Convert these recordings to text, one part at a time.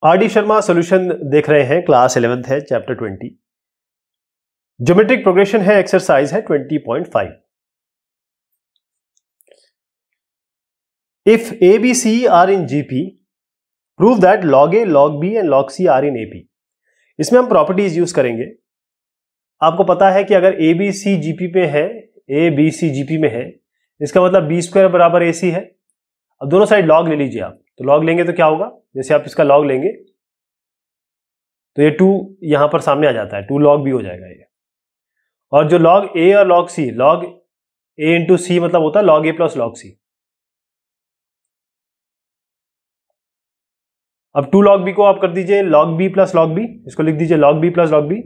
RD. Sharma solution देख रहे हैं, क्लास 11th है, चैप्टर 20 ज्योमेट्रिक प्रोग्रेशन है, एक्सरसाइज है 20.5। If A B C are in GP prove that log a log b and log c are in AP. इसमें हम properties use करेंगे। आपको पता है कि अगर ए बी सी जीपी पे है, ए बी सी जीपी में है, इसका मतलब बी स्क्वायर बराबर ए सी है। अब दोनों साइड log ले लीजिए आप, तो log लेंगे तो क्या होगा, जैसे आप इसका log लेंगे तो ये 2 यहां पर सामने आ जाता है, 2 log b हो जाएगा ये। और जो log a और log c, log a into C मतलब होता है log a plus log c। अब 2 log b को आप कर दीजिए log b plus log b, इसको लिख दीजिए log b plus log b।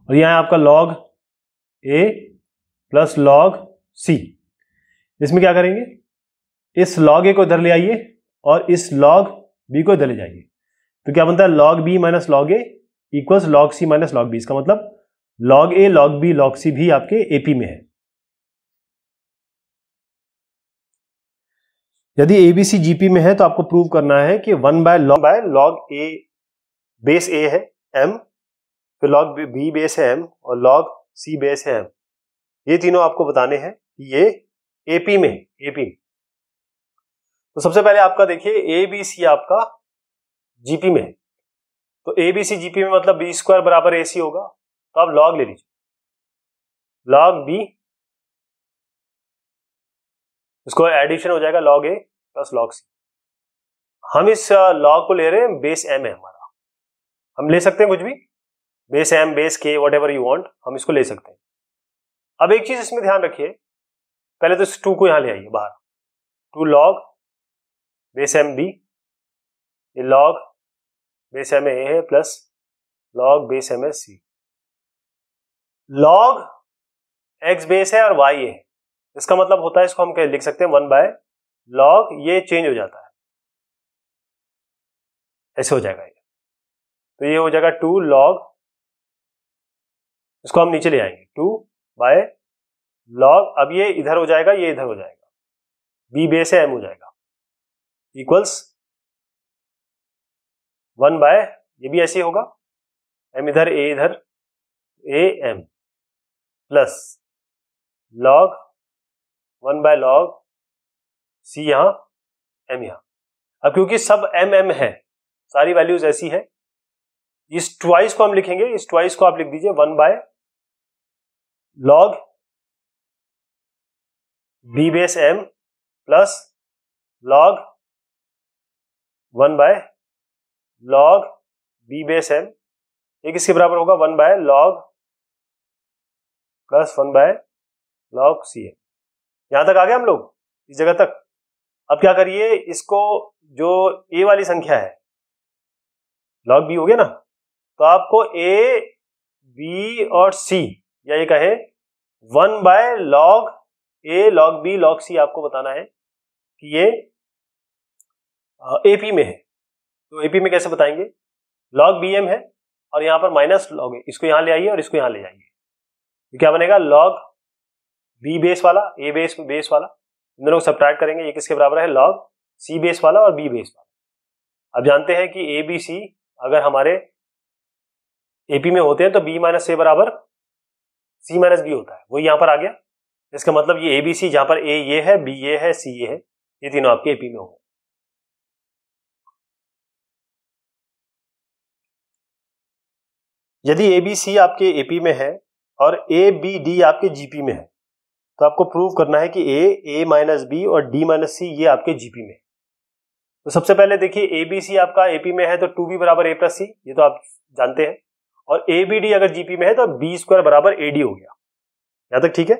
और यहां आपका log a plus log c। इसमें क्या करेंगे, इस log a को इधर ले आइए और इस log b को इधर ले जाइए, तो क्या बनता है log b minus log a equals log c minus log b। इसका मतलब log a log b log c भी आपके एपी में है। यदि ए बी सी जीपी में है तो आपको प्रूव करना है कि 1 by log a base a है m, फिर log b बेस है m और log c बेस है m। ये तीनों आपको बताने हैं कि ये एपी में, एपी। तो सबसे पहले आपका देखिए ए बी सी आपका जीपी में है, तो ए बी सी जीपी में मतलब बी स्क्वायर बराबर ए सी होगा, तो आप log ले लीजिए log b, इसको एडिशन हो जाएगा log a plus log c। हम इस log को ले रहे हैं, बेस m है हमारा, हम ले सकते हैं कुछ भी, base m base k what ever you want, हम इसको ले सकते हैं। अब एक चीज इसमें ध्यान रखिए, पहले तो इस 2 को यहां ले आइए बाहर, 2 log बेस m b, ये log बेस m a है plus log base m c। log x base है और y है, इसका मतलब होता है, इसको हम क्या लिख सकते हैं 1 बाय log, ये चेंज हो जाता है, ऐसे हो जाएगा ये, तो ये हो जाएगा 2 log, इसको हम नीचे ले आएंगे 2 बाय log, अब ये इधर हो जाएगा, ये इधर हो जाएगा, b बेस है m हो जाएगा इक्वल्स 1 बाय, ये भी ऐसे होगा, m इधर a इधर, a m plus log 1 by log c यहां m यहां। अब क्योंकि सब m है, सारी वैल्यूज ऐसी है, इस ट्वाइस को हम लिखेंगे, इस ट्वाइस को आप लिख दीजिए 1 by log b base m plus log 1 by log b base m, एक इसके बराबर होगा 1 by log plus 1 by log c है। यहां तक आ गए हम लोग, इस जगह तक। अब क्या करिए, इसको जो a वाली संख्या है log b हो गया ना, तो आपको a b और c, या ये कहे 1 by log a log b log c आपको बताना है कि ये एपी में है। तो एपी में कैसे बताएंगे, log bm है और यहां पर माइनस log, इसको यहां ले आइए और इसको यहां ले जाइए, तो क्या बनेगा log b बेस वाला, a बेस वाला, इन दोनों को सब्ट्रैक्ट करेंगे, ये किसके बराबर है log c बेस वाला और b बेस वाला। अब जानते हैं कि a b c अगर हमारे एपी में होते हैं तो b माइनस a बराबर c माइनस b होता है, वो यहां पर आ गया। इसका मतलब ये a b c, जहां पर a ये है, b ये है, c ये है, ये तीनों आपके एपी में होंगे। यदि ए बी सी आपके एपी में है और ए बी डी आपके जीपी में है, तो आपको प्रूव करना है कि ए माइनस बी और डी माइनस सी ये आपके जीपी में। तो सबसे पहले देखिए ए बी सी आपका एपी में है तो 2b बराबर a प्लस सी, ये तो आप जानते हैं, और ए बी डी अगर जीपी में है तो बी स्क्वायर बराबर ए डी हो गया। यहां तक ठीक है।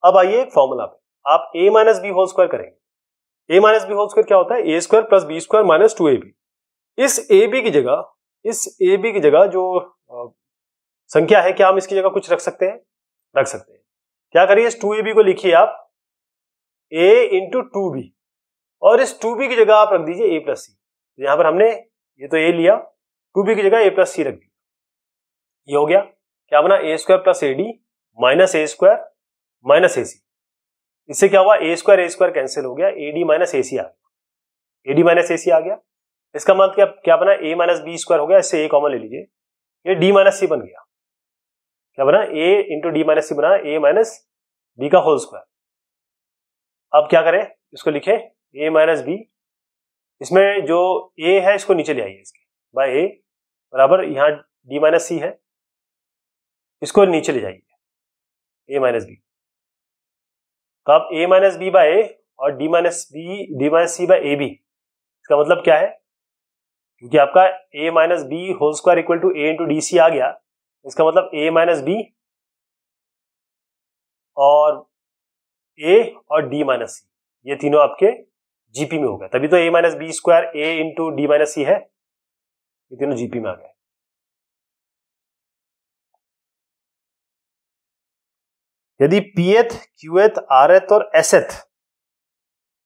अब आइए एक फॉर्मूला पे, आप a minus B whole square करेंगे। a minus B whole square क्या होता है, ए square plus B square minus 2ab। इस ab की जगह जो संख्या है, क्या हम इसकी जगह कुछ रख सकते हैं, रख सकते हैं। क्या करिए, इस 2ab को लिखिए आप a इंटू 2b, और इस 2b की जगह आप रख दीजिए a प्लस सी। तो यहां पर हमने ये तो a लिया, 2b की जगह a प्लस सी रख दिया, ये हो गया। क्या बना, a square plus ad minus a square minus ac। इससे क्या हुआ, a स्क्वायर कैंसिल हो गया, ad माइनस ac आ गया। AD माइनस AC आ गया। इसका मतलब क्या बना, A माइनस बी स्क्वायर हो गया, इससे A कॉमन ले लीजिए, ये D माइनस C बन गया। क्या बना, A इंटू डी माइनस सी बना A माइनस बी का होल स्क्वायर। अब क्या करें, इसको लिखें A माइनस बी, इसमें जो A है इसको नीचे ले आइए, इसके बाय A बराबर यहाँ D माइनस सी है, इसको नीचे ले जाइए A माइनस बी। तो अब A minus B by A और D minus C by A B, इसका मतलब क्या है, क्योंकि आपका A minus B whole square equal to A into D C आ गया, इसका मतलब A माइनस बी और A और D माइनस सी ये तीनों आपके जीपी में हो गए, तभी तो A minus B square A into D minus C है, ये तीनों जीपी में आ गए। यदि पीएथ, क्यूएथ, आरएथ और एसएथ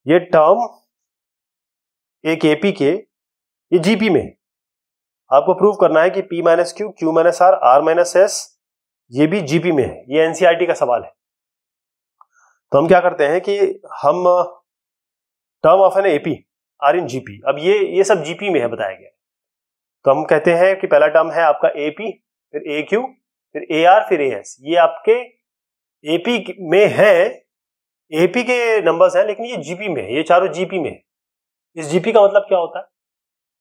ये टर्म एक एपी के ये जीपी में, आपको प्रूव करना है कि P minus Q, Q minus R, R minus S ये भी जीपी में है। ये एनसीईआरटी का सवाल है। तो हम क्या करते हैं कि हम term of an AP are in GP, अब ये सब जीपी में है बताया गया, तो हम कहते हैं कि पहला टर्म है आपका एपी, फिर ए क्यू, फिर ए आर, फिर ए एस, ये आपके एपी में है, एपी के नंबर्स हैं, लेकिन ये जीपी में है, ये चारों जीपी में है। इस जीपी का मतलब क्या होता है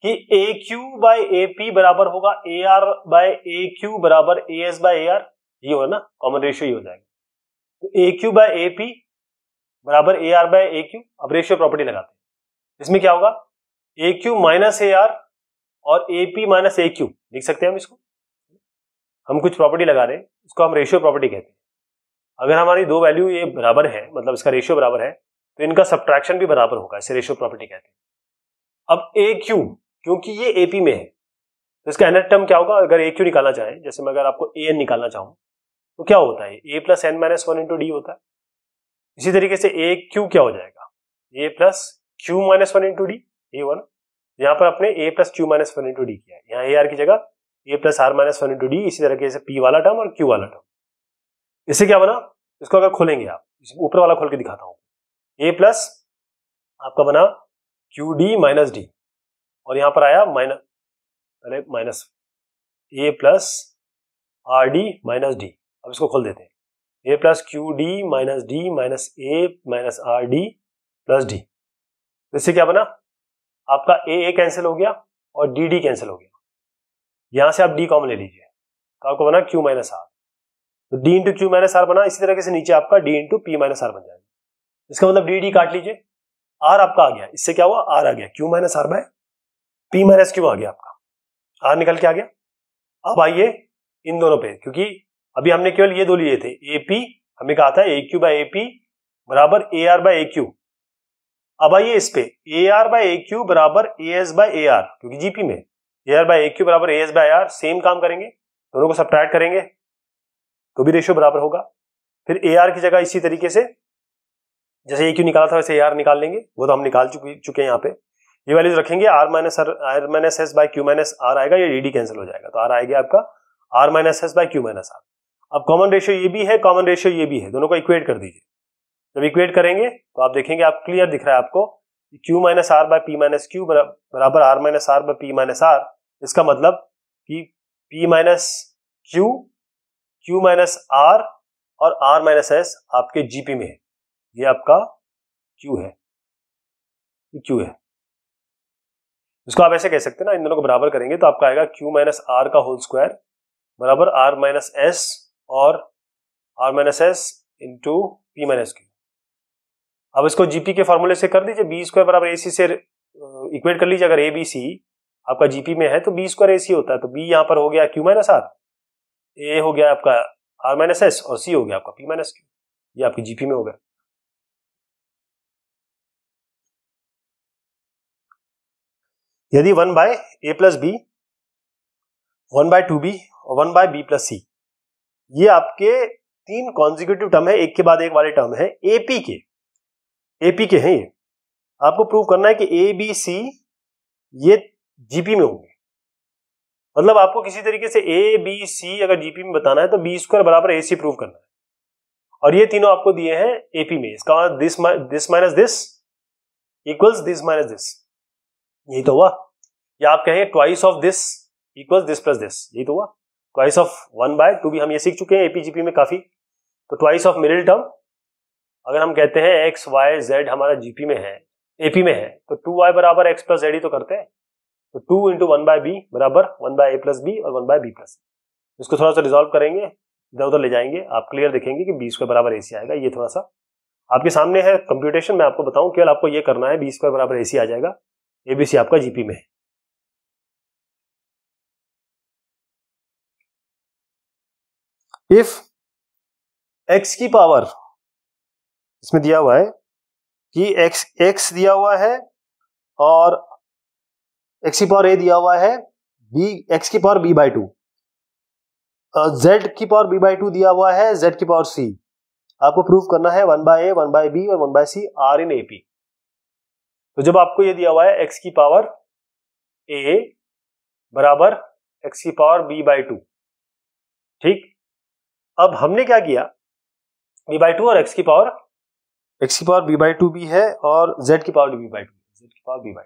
कि A Q by A P बराबर होगा A R by A Q बराबर A S by A R, ये हो ना, कॉमन रेशियो ये हो जाएगा। तो A Q by A P बराबर A R by A Q. अब रेशियो प्रॉपर्टी लगाते हैं, इसमें क्या होगा, A Q minus A R और A P minus A Q लिख सकते हैं हम इसको। हम कुछ प्रॉपर्टी लगा रहे हैं, इसको हम रेशियो प्रॉपर्टी कहते हैं। अगर हमारी दो वैल्यू ये बराबर है, मतलब इसका रेशियो बराबर है, तो इनका सब्ट्रैक्शन भी बराबर होगा, इसे रेशियो प्रॉपर्टी कहते हैं। अब ए क्यू, क्योंकि ये एपी में है, तो इसका nth टर्म क्या होगा, अगर ए क्यू निकालना चाहें, जैसे मैं अगर आपको ए एन निकालना चाहूं तो क्या होता है, ए plus N minus one into D होता है। इसी तरीके से ए क्यू क्या हो जाएगा, A plus Q minus one into D, A one, यहाँ पर अपने A plus Q minus one into D किया है, यहाँ ए आर की जगह A plus R minus one into D, इसी तरीके से पी वाला टर्म और क्यू वाला टर्म। इससे क्या बना, इसको अगर खोलेंगे आप, ऊपर वाला खोल के दिखाता हूं, ए प्लस आपका बना क्यू डी माइनस डी, और यहां पर आया माइनस, पहले minus A plus R D minus D. अब इसको खोल देते हैं, A plus Q D minus D minus A minus R D plus D. तो इससे क्या बना, आपका ए कैंसिल हो गया और डी डी कैंसिल हो गया, यहां से आप डी कॉमन ले लीजिए, तो आपको बना क्यू माइनस आर, तो D into Q minus R बना। इसी तरीके से नीचे आपका D into P minus R बन जाएगा। इसका मतलब डी डी काट लीजिए, आर आपका आ गया, इससे क्या हुआ, आर आ गया, Q minus R by P minus Q आ गया, आपका आर निकल के आ गया। अब आइए इन दोनों पे, क्योंकि अभी हमने केवल ये दो लिए थे, ए पी हमें कहा था A Q by A P बराबर A R by A Q. अब आइए इस पे, A R by A Q बराबर A S by A R, क्योंकि जीपी में A R by A Q बराबर A S by R, same काम करेंगे, दोनों को सब्ट्रैक्ट करेंगे तो भी रेशियो बराबर होगा। फिर ए आर की जगह इसी तरीके से जैसे ए क्यू निकाला था वैसे ए आर निकाल लेंगे, वो तो हम निकाल चुके हैं। यहाँ पे ये वैल्यूज रखेंगे, R minus S by Q minus R आएगा, ये डी डी कैंसिल हो जाएगा, तो आर आएगा आपका R minus S by Q minus R. अब कॉमन रेशियो ये भी है, कॉमन रेशियो ये भी है, दोनों को इक्वेट कर दीजिए। जब इक्वेट करेंगे तो आप देखेंगे, आप क्लियर दिख रहा है आपको, Q minus R by P minus Q बराबर R minus R by P minus R. इसका मतलब कि P minus Q, Q minus R और आर माइनस एस आपके जीपी में है, ये आपका क्यू है, क्यू है। इसको आप ऐसे कह सकते हैं ना, इन दोनों को बराबर करेंगे तो आपका आएगा क्यू माइनस आर का होल स्क्वायर बराबर आर माइनस एस और R minus S into P minus Q. अब इसको जीपी के फॉर्मूले से कर दीजिए, बी स्क्वायर बराबर ए सी से इक्वेट कर लीजिए। अगर ए बी सी आपका जीपी में है तो बी स्क्वायर ए सी होता है, तो बी यहां पर हो गया क्यू माइनस आर, ए हो गया आपका आर माइनस एस और सी हो गया आपका पी माइनस क्यू, ये आपकी जीपी में हो गया। यदि 1 by A plus B, 1 bye 2 B और 1 बाय बी प्लस सी, ये आपके तीन कॉन्जिक्यूटिव टर्म है, एक के बाद एक वाले टर्म है, एपी के हैं। ये आपको प्रूव करना है कि ए बी सी ये जीपी में होंगे। मतलब आपको किसी तरीके से ए बी सी अगर जीपी में बताना है तो बी स्क्वायर बराबर ए सी प्रूव करना है, और ये तीनों आपको दिए हैं एपी में। इसका मतलब this minus this equals this minus this, यही तो हुआ। या आप कहें twice of this equals this plus this, यही तो हुआ। ट्वाइस ऑफ 1/2 भी हम ये सीख चुके हैं एपीजीपी में काफी। तो ट्वाइस ऑफ मिडिल टर्म, अगर हम कहते हैं एक्स वाई जेड हमारा जीपी में है, एपी में है, तो 2y बराबर एक्स प्लस जेड ही तो करते हैं। तो 2 इंटू 1/b बराबर 1/a प्लस बी और 1/b प्लस। इसको थोड़ा सा रिजॉल्व करेंगे, इधर उधर ले जाएंगे, आप क्लियर देखेंगे कि बी स्क्वायर बराबर AC आएगा। ये थोड़ा सा आपके सामने है कंप्यूटेशन, मैं आपको बताऊं, केवल आपको ये करना है, बी स्क्वायर बराबर AC आ जाएगा। ABC आपका जीपी में है। इफ x की पावर, इसमें दिया हुआ है कि x दिया हुआ है और x की पावर a दिया हुआ है, x की पावर b/2, z की पावर b/2 दिया हुआ है, z की पावर c। आपको प्रूफ करना है 1/a 1/b और 1/c आर इन AP। तो जब आपको ये दिया हुआ है x की पावर a बराबर x की पावर b/2, ठीक। अब हमने क्या किया, b/2 और x की पावर b/2 भी है और z की पावर b/2,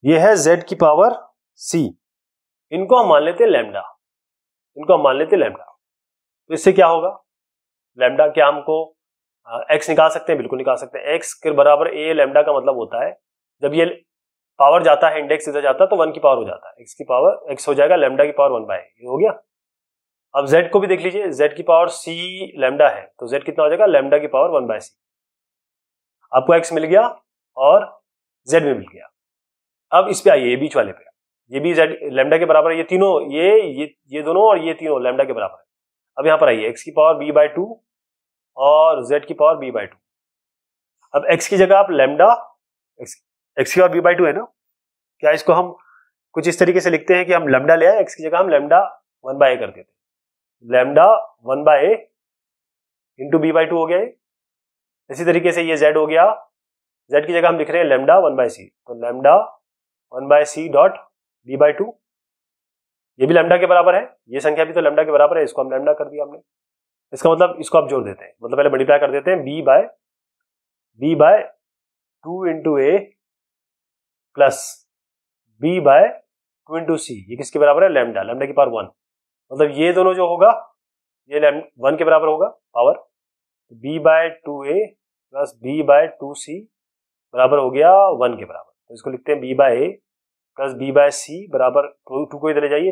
ये है z की पावर c। इनको हम मान लेते हैं लैम्डा, तो इससे क्या होगा, लैम्डा क्या हमको x निकाल सकते हैं, बिल्कुल निकाल सकते हैं। x के बराबर a लैम्डा का मतलब होता है जब ये पावर जाता है, इंडेक्स इधर जाता है तो 1 की पावर हो जाता है, x की पावर x हो जाएगा लैम्डा की पावर 1/a, ये हो गया। अब z को भी देख लीजिए, z की पावर c लैम्डा है, तो z कितना हो जाएगा, लैम्डा की पावर 1/c। आपको x मिल गया और z भी मिल गया। अब इस पे आइए, बीच वाले पे, ये भी z लैम्डा के बराबर है, ये तीनों, ये दोनों और ये तीनों लैम्डा के बराबर है। अब यहां पर आइए, x की पावर b/2 और z की पावर b/2। अब x की जगह आप लैम्डा, x की पावर b/2 है ना, क्या इसको हम कुछ इस तरीके से लिखते हैं कि हम लैम्डा ले आए, x की जगह हम लैम्डा 1/a कर देते, लैम्डा 1/a इंटू b/2 हो गया। इसी तरीके से ये z हो गया, z की जगह हम लिख रहे हैं लैम्डा 1/c, तो लैम्डा 1/c डॉट b/2, ये भी लैम्डा के बराबर है, ये संख्या भी तो लैम्डा के बराबर है, इसको हम लैम्डा कर दिया हमने। इसका मतलब इसको आप जोड़ देते हैं, मतलब पहले मल्टीप्लाई कर देते हैं, b/2 into a plus b/2 into c, ये किसके बराबर है, लैम्डा की पावर 1। मतलब ये दोनों जो होगा ये 1 के बराबर होगा पावर, b/2a प्लस b/2c बराबर हो गया 1 के बराबर। तो इसको लिखते हैं b/a प्लस b/c बराबर 2 को इधर ले जाइए,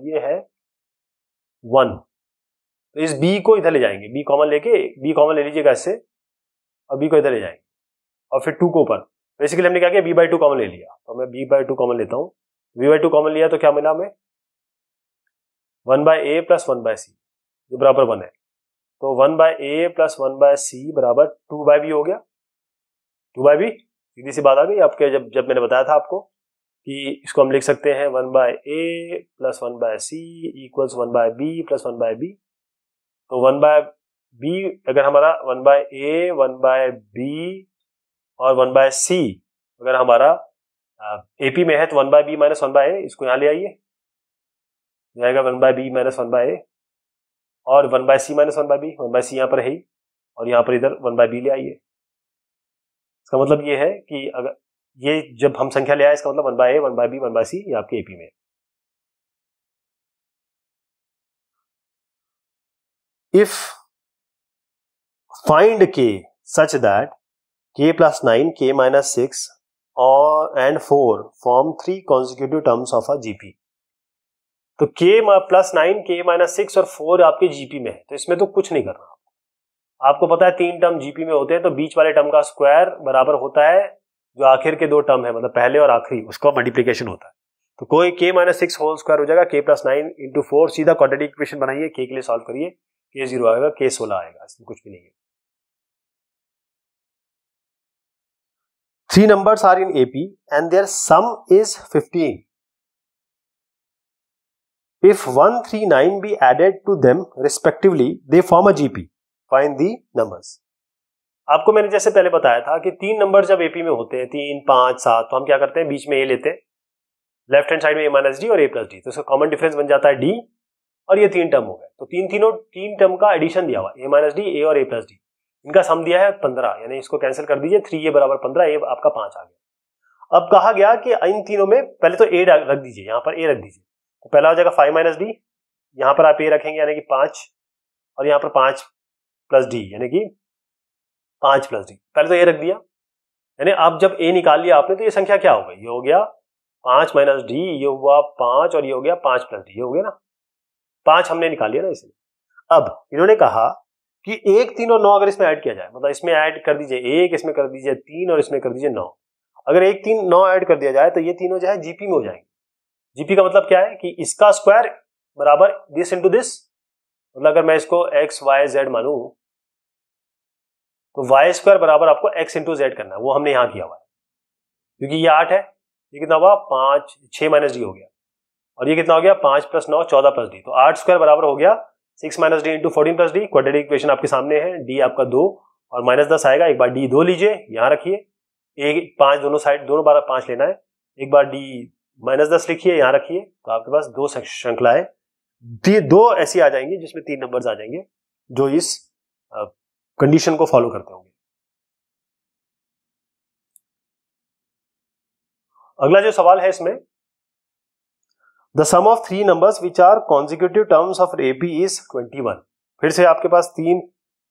ये है 1, तो इस b को इधर ले जाएंगे, b कॉमन ले लीजिएगा इससे, और b को इधर ले जाएंगे और फिर 2 को ऊपर। बेसिकली हमने क्या किया, b/2 कॉमन ले लिया, तो मैं b/2 कॉमन लेता हूँ, b/2 कॉमन लिया तो क्या मिला हमें, 1/a प्लस 1/c, जो बराबर 1 है, तो 1/a प्लस 1/c बराबर 2/b हो गया। 2/b सीधी सी बात आ गई आपके, जब मैंने बताया था आपको कि इसको हम लिख सकते हैं 1/a plus 1/c equals 1/b plus 1/b। तो 1/b अगर हमारा 1/a 1/b और 1/c अगर हमारा AP में है तो 1/b माइनस 1/a, इसको यहाँ ले आइए, जाएगा 1/b माइनस 1/a और 1/c माइनस 1/b, 1/c यहाँ पर है ही, और यहाँ पर इधर 1/b ले आइए। इसका मतलब ये है कि अगर ये जब हम संख्या ले आए, इसका मतलब 1/a 1/b 1/c ये आपके AP में है। If find k such that k plus 9, k minus 6 and 4 form 3 consecutive terms of a GP। तो k plus 9, k minus 6 और 4 आपके GP में है, तो इसमें तो कुछ नहीं करना। आपको पता है 3 टर्म GP में होते हैं, तो बीच वाले टर्म का स्क्वायर बराबर होता है जो आखिर के 2 टर्म है, मतलब पहले और आखिरी, उसका मल्टीप्लिकेशन होता है। तो कोई k minus 6 होल स्क्वायर हो जाएगा, k plus 9 इंटू 4, सीधा क्वाड्रेटिक इक्वेशन बनाइए, k के लिए सॉल्व करिए, k 0 आएगा, k 16 आएगा, इसमें कुछ भी नहीं है। 3 numbers are in AP and their sum is 15. If 1, 3, 9 be added to them respectively, they form a GP. Find the numbers. आपको मैंने जैसे पहले बताया था कि 3 नंबर जब AP में होते हैं, 3, 5, 7, तो हम क्या करते हैं, बीच में a लेते हैं, लेफ्ट हैंड साइड में a माइनस डी और a प्लस डी, तो इसका कॉमन डिफरेंस बन जाता है d, और ये 3 टर्म हो गए। तो 3 टर्म का एडिशन दिया हुआ, a माइनस डी, a और a प्लस डी, इनका सम दिया है 15, यानी इसको कैंसिल कर दीजिए, 3a बराबर 15, a आपका 5 आ गया। अब कहा गया कि इन तीनों में पहले तो ए रख दीजिए, यहां पर ए रख दीजिए, तो पहला हो जाएगा 5 माइनस डी, यहां पर आप ए रखेंगे यानी कि 5, और यहां पर 5 प्लस डी यानी कि 5 प्लस डी, पहले तो ए रख दिया, यानी अब जब ए निकाल लिया आपने तो ये संख्या क्या हो गई, ये हो गया 5 माइनस डी, ये हुआ 5 और ये हो गया 5 प्लस डी, ये हो गया ना 5 हमने निकाल लिया ना इसलिए। अब इन्होंने कहा कि 1, 3 और 9 अगर इसमें ऐड किया जाए, मतलब इसमें ऐड कर दीजिए 1, इसमें कर दीजिए 3 और इसमें कर दीजिए 9, अगर 1, 3, 9 ऐड कर दिया जाए तो ये तीनों जो है जीपी में हो जाएंगे। जीपी का मतलब क्या है कि इसका स्क्वायर बराबर दिस इंटू दिस, मतलब अगर मैं इसको एक्स वाई जेड मानू तो वाई स्क्वायर बराबर आपको एक्स इंटू जेड करना है, वो हमने यहां किया हुआ है, क्योंकि ये 8 है, ये कितना हुआ 5, 6 माइनस डी हो गया, और ये कितना हो गया 5 प्लस 9 14 प्लस डी, तो 8 स्क्वायर बराबर हो गया 6 minus D into 14 plus D. Quadratic equation आपके सामने है, डी आपका 2 और माइनस 10 आएगा, एक बार डी 2 लीजिए यहां रखिए, 1 5 दोनों साइड दोनों बार 5 लेना है, एक बार डी माइनस 10 लिखिए यहां रखिए, तो आपके पास 2 श्रृंखलाएं, 2 ऐसी आ जाएंगी जिसमें 3 नंबर्स आ जाएंगे जो इस कंडीशन को फॉलो करते होंगे। अगला जो सवाल है इसमें, the sum of 3 numbers which are consecutive terms of AP is 21। फिर से आपके पास 3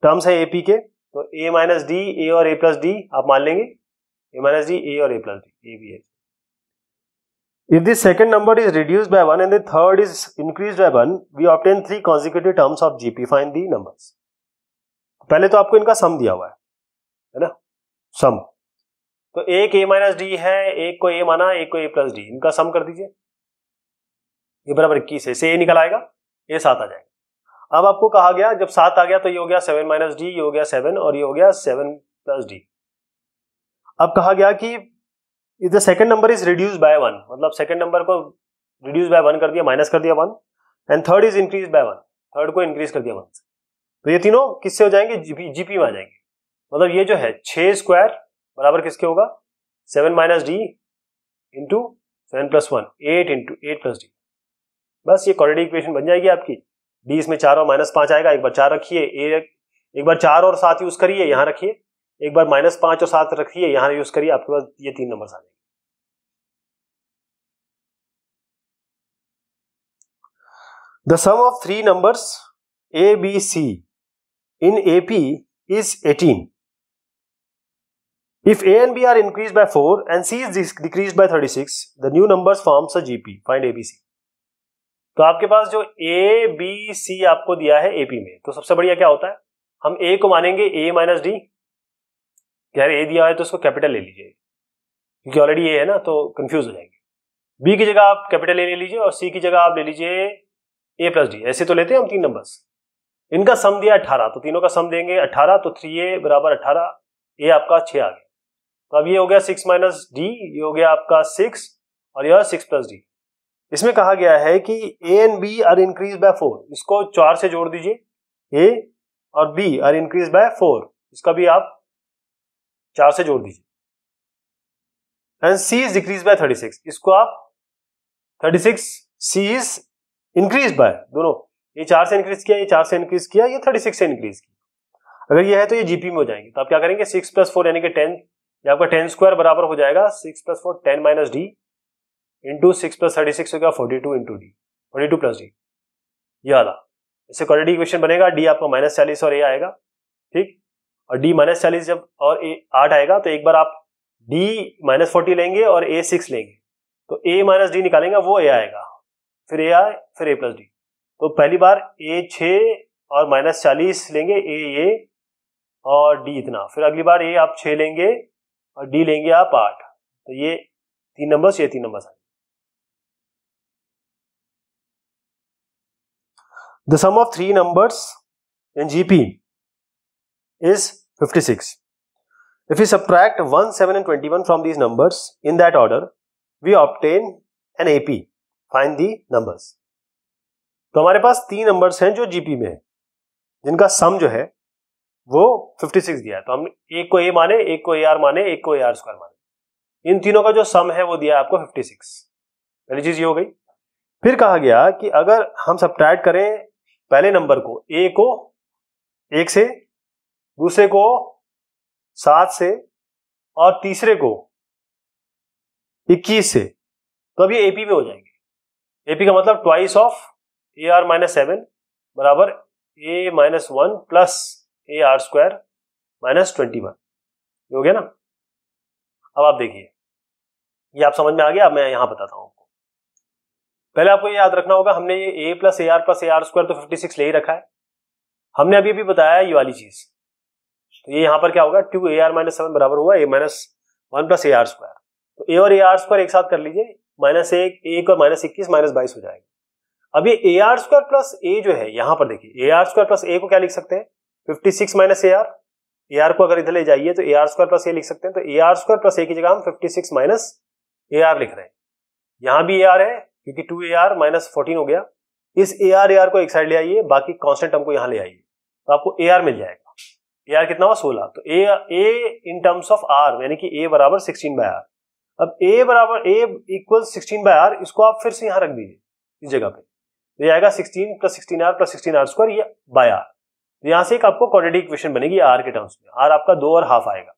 टर्म्स है एपी के, तो ए माइनस डी, ए और ए प्लस डी आप मान लेंगे, ए माइनस डी, ए और ए प्लस डी, ए भी है। If the second number is reduced by 1 and the third is increased by 1, we obtain 3 consecutive terms of GP. Find the numbers. पहले तो आपको इनका सम दिया हुआ है ना, सम, तो एक a माइनस डी है, एक को a माना, एक को a प्लस डी, इनका सम कर दीजिए, ये बराबर 21 है, इसे a निकल आएगा, ये 7 आ जाएगा। अब आपको कहा गया जब 7 आ गया तो ये हो गया 7 माइनस डी, ये हो गया 7 और ये हो गया 7 प्लस डी। अब कहा गया कि if the second number is reduced by 1, मतलब सेकंड नंबर को reduce by 1 कर दिया, माइनस कर दिया 1, and third is increased by 1, third को इंक्रीज कर दिया 1 से, तो ये तीनों किससे हो जाएंगे, जीपी में आ जाएंगे। मतलब ये जो है 6 स्क्वायर बराबर किसके होगा, 7 minus D into 7 plus 1, 8 into 8 plus D, बस ये क्वाड्रेटिक इक्वेशन बन जाएगी आपकी। डी इसमें 4 और माइनस 5 आएगा, एक बार 4 रखिए, एक बार 4 और 7 यूज करिए यहां रखिए, एक बार माइनस 5 और 7 रखिए यहां यूज करिए, आपके पास ये 3 नंबर आ जाएंगे। The sum of 3 numbers A, B, C in AP is 18. If A and B are increased by 4 and C is decreased by 36, the new numbers forms a GP. Find A, B, C. तो आपके पास जो A, B, C आपको दिया है AP में, तो सबसे बढ़िया क्या होता है, हम A को मानेंगे A माइनस डी, यार A दिया है तो उसको कैपिटल ले लीजिए, क्योंकि ऑलरेडी A है ना, तो कंफ्यूज हो जाएंगे। B की जगह आप कैपिटल ले लीजिए और C की जगह आप ले लीजिए A प्लस डी, ऐसे तो लेते हैं हम 3 नंबर्स। इनका सम दिया 18, तो तीनों का सम देंगे 18, तो 3A बराबर 18, A आपका 6 आ गया, तो अब ये हो गया 6 माइनस डी, ये हो गया आपका 6 और यह 6 प्लस डी। इसमें कहा गया है कि A and B are increase by 4, इसको 4 से जोड़ दीजिए, A और B आर इंक्रीज बाय 4, इसका भी आप 4 से जोड़ दीजिए, and C is decrease by 36, इसको आप 36, C इज इंक्रीज बाय, दोनों ये 4 से इंक्रीज किया, ये 4 से इंक्रीज किया, ये 36 से इंक्रीज किया, अगर ये है तो ये जीपी में हो जाएंगे। तो आप क्या करेंगे, 6 प्लस 4 यानी कि 10, ये आपका 10 स्क्वायर बराबर हो जाएगा 6 plus 4 10 minus D into 6 plus 36 हो गया 42 इंटू डी, 42 प्लस डी, ये वाला, इससे क्वाड्रेटिक इक्वेशन बनेगा, डी आपका माइनस 40 और ए आएगा, ठीक, और डी माइनस 40 जब और ए 8 आएगा, तो एक बार आप डी माइनस 40 लेंगे और ए 6 लेंगे, तो ए माइनस डी निकालेंगे, वो ए आएगा, फिर ए आए, फिर ए प्लस डी, तो पहली बार ए 6 और माइनस 40 लेंगे, ए और डी इतना, फिर अगली बार ए आप 6 लेंगे और डी लेंगे आप 8, तो ये 3 नंबर्स, ये 3 नंबर्स आए। The sum of 3 numbers in GP is 56. If we subtract 1, 7 and 21 from these numbers in that order, we obtain an AP. Find the numbers. तो हमारे पास 3 नंबर्स हैं जो जीपी में है, जिनका सम जो है वो 56 दिया है, तो हम एक को ए माने, एक को ए आर माने, एक को ए आर स्क्वायर माने, इन तीनों का जो सम है वो दिया है आपको 56। पहली चीज ये हो गई। फिर कहा गया कि अगर हम सब्ट्रैक्ट करें पहले नंबर को, ए को 1 से, दूसरे को 7 से और तीसरे को 21 से, तो अब ये एपी में हो जाएंगे। एपी का मतलब twice of A R minus 7 बराबर A minus 1 plus A R square minus 21, हो गया ना। अब आप देखिए, ये आप समझ में आ गया। अब मैं यहां बताता हूं आपको। पहले आपको ये याद रखना होगा, हमने ये a plus A R square तो 56 ले ही रखा है। हमने अभी भी बताया ये वाली चीज, तो ये यहां पर क्या होगा, 2 ए आर माइनस 7 बराबर हुआ a minus 1 plus A R square. तो a और ए आर स्क्वायर एक साथ कर लीजिए, माइनस 1 और माइनस 21 माइनस 22 हो जाएगा। अब ये ए आर स्क्वायर प्लस ए जो है, यहां पर देखिए ए आर स्क्वायर प्लस ए को क्या लिख सकते हैं, 56 माइनस ए आर को अगर इधर ले जाइए तो ए आर स्क्वायर प्लस ए लिख सकते हैं। तो ए आर स्क्वायर प्लस ए की जगह हम 56 माइनस ए आर लिख रहे हैं। यहां भी ए आर है क्योंकि 2 ए आर माइनस 14 हो गया। इस ए आर को एक साइड ले आइए, बाकी कांस्टेंट टर्म को यहां ले आइए, तो आपको ए आर मिल जाएगा। ए आर कितना हुआ, 16। तो ए इन टर्म्स ऑफ आर यानी कि ए बराबर 16/r। अब ए बराबर ए इक्वल 16/r, इसको आप फिर से यहां रख दीजिए इस जगह पे, तो ये आएगा 16 plus 16r plus 16r square, ये बाय आर। तो यहां से एक आपको क्वाड्रेटिक इक्वेशन बनेगी आर के टर्म्स में। आर आपका 2 और हाफ आएगा।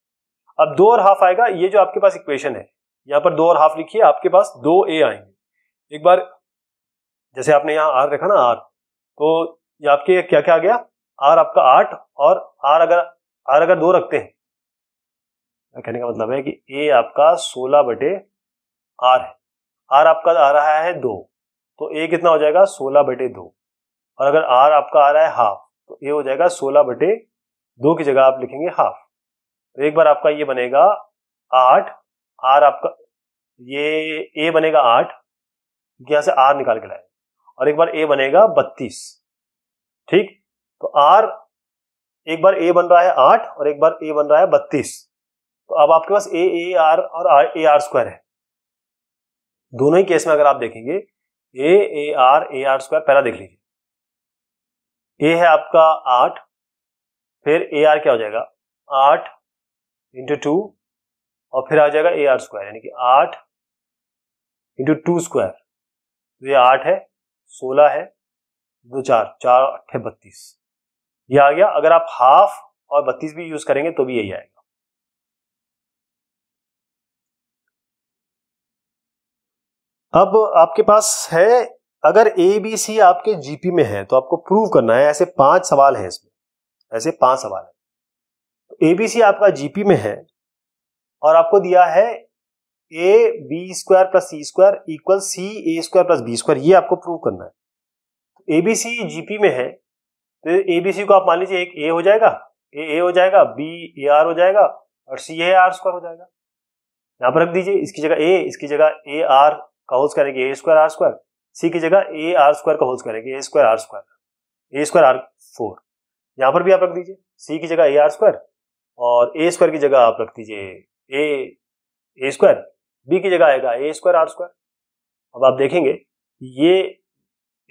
अब 2 और हाफ आएगा, ये जो आपके पास इक्वेशन है, यहां पर 2 और हाफ लिखिए, आपके पास 2a आएंगे। एक बार जैसे आपने यहां आर रखा ना आर, तो ये आपके क्या क्या आ गया, आर आपका 8 और आर अगर 2 रखते हैं, कहने का मतलब है कि ए आपका 16/r है, आर आपका आ रहा है 2, तो ए कितना हो जाएगा 16/2। और अगर आर आपका आ रहा है हाफ, तो ए हो जाएगा 16/2 की जगह आप लिखेंगे हाफ। तो एक बार आपका ये बनेगा 8, आर आपका ये ए बनेगा 8, क्योंकि यहां से आर निकाल के लाए, और एक बार ए बनेगा 32। ठीक, तो आर एक बार ए बन रहा है 8 और एक बार ए बन रहा है 32। तो अब आपके पास ए आर और ए आर स्क्वायर है। दोनों ही केस में अगर आप देखेंगे ए आर स्क्वायर, पहला देख लीजिए, ए है आपका 8, फिर ए आर क्या हो जाएगा 8 इंटू 2, और फिर आ जाएगा ए आर स्क्वायर यानी कि 8 इंटू 2 स्क्वायर। तो ये 8 है, 16 है, 2 4 4 8 32, ये आ गया। अगर आप हाफ और 32 भी यूज करेंगे तो भी यही आएगा। अब आपके पास है, अगर ए बी सी आपके जीपी में है तो आपको प्रूव करना है। ऐसे 5 सवाल हैं इसमें, ऐसे 5 सवाल है। तो ए बी सी आपका जीपी में है और आपको दिया है A B square plus C square equal C A square plus B square, ये आपको प्रूव करना है। ए बी सी जीपी में है, तो ए बी सी को आप मान लीजिए एक ए हो जाएगा, ए हो जाएगा, बी ए आर हो जाएगा और सी ए आर स्क्वायर हो जाएगा। यहां पर रख दीजिए, इसकी जगह ए, इसकी जगह ए आर का होल्स करेंगे ए स्क्वायर आर स्क्वायर, सी की जगह ए आर स्क्वायर का होल्स करेंगे ए स्क्वायर आर 4। यहां पर भी आप रख दीजिए, सी की जगह ए आर स्क्वायर और ए स्क्वायर की जगह आप रख दीजिए ए स्क्वायर, बी की जगह आएगा ए स्क्वायर आर स्क्वायर। अब आप देखेंगे ये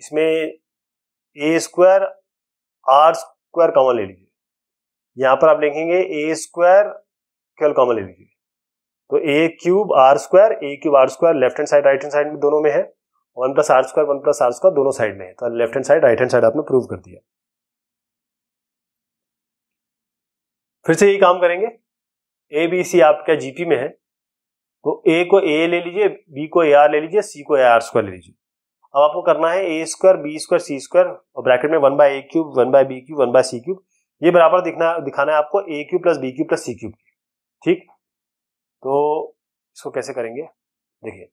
इसमें ए स्क्वायर आर स्क्वायर कॉमन ले लीजिए, यहां पर आप लिखेंगे ए स्क्वायर केवल कॉमन ले लीजिए, तो A cube R square left hand side right hand side में दोनों में है, 1 प्लस आर स्क्वायर दोनों साइड में है, तो left hand side right hand side आपने प्रूव कर दिया। फिर से यही काम करेंगे, ए बी सी आपका जीपी में है, तो ए को ए ले लीजिए, बी को ए आर ले लीजिए, सी को ए आर स्क्वायर ले लीजिए। अब आपको करना है ए स्क्वायर बी स्क्वायर सी स्क्वायर और ब्रैकेट में 1/a cube 1/b cube 1/c cube, ये बराबर दिखाना है आपको A cube plus B cube plus C cube. ठीक, तो इसको कैसे करेंगे, देखिए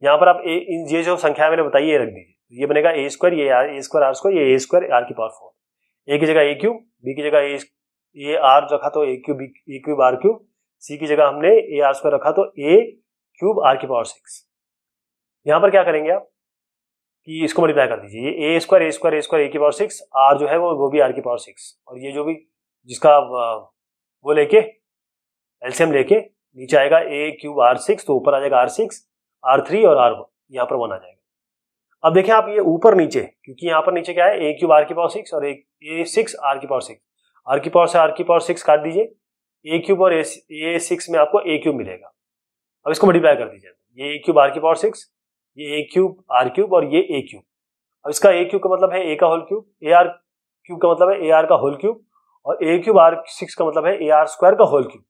यहां पर आप ये जो संख्या मैंने बताई ये रख दीजिए, तो ये बनेगा ए स्क्वायर, ये ए स्क्वायर आर स्क्वायर, ये ए स्क्वायर आर की पावर 4, ए की जगह ए क्यूब, बी की जगह ए आर रखा तो ए क्यूब आर क्यूब, सी की जगह हमने ए आर स्क्वायर रखा तो ए क्यूब आर की पावर 6। यहां पर क्या करेंगे आप कि इसको मल्टीप्लाई कर दीजिए, ये ए स्क्वायर ए की पावर 6, आर जो है वो भी आर की पावर 6, और ये जो भी जिसका वो लेके एलसीएम लेके नीचे आएगा ए क्यूब आर 6, तो ऊपर आ जाएगा R6 R3 और R1, यहाँ पर 1 आ जाएगा। अब देखें आप ये ऊपर नीचे, क्योंकि यहाँ पर नीचे क्या है ए क्यूब आर की पावर 6 और ए 6 आर की पावर 6, आर की पावर 6 काट दीजिए, ए क्यूब और ए 6 में आपको ए क्यूब मिलेगा। अब इसको मल्टीप्लाई कर दीजिए, ये ए क्यूब आर की पावर 6, ये ए क्यूब आर क्यूब और ये ए क्यूब। अब इसका ए क्यूब का मतलब है ए का whole cube, A R cube का मतलब है ए आर का होल क्यूब, और ए क्यूब आर 6 का मतलब है ए आर स्क्वायर का होल क्यूब।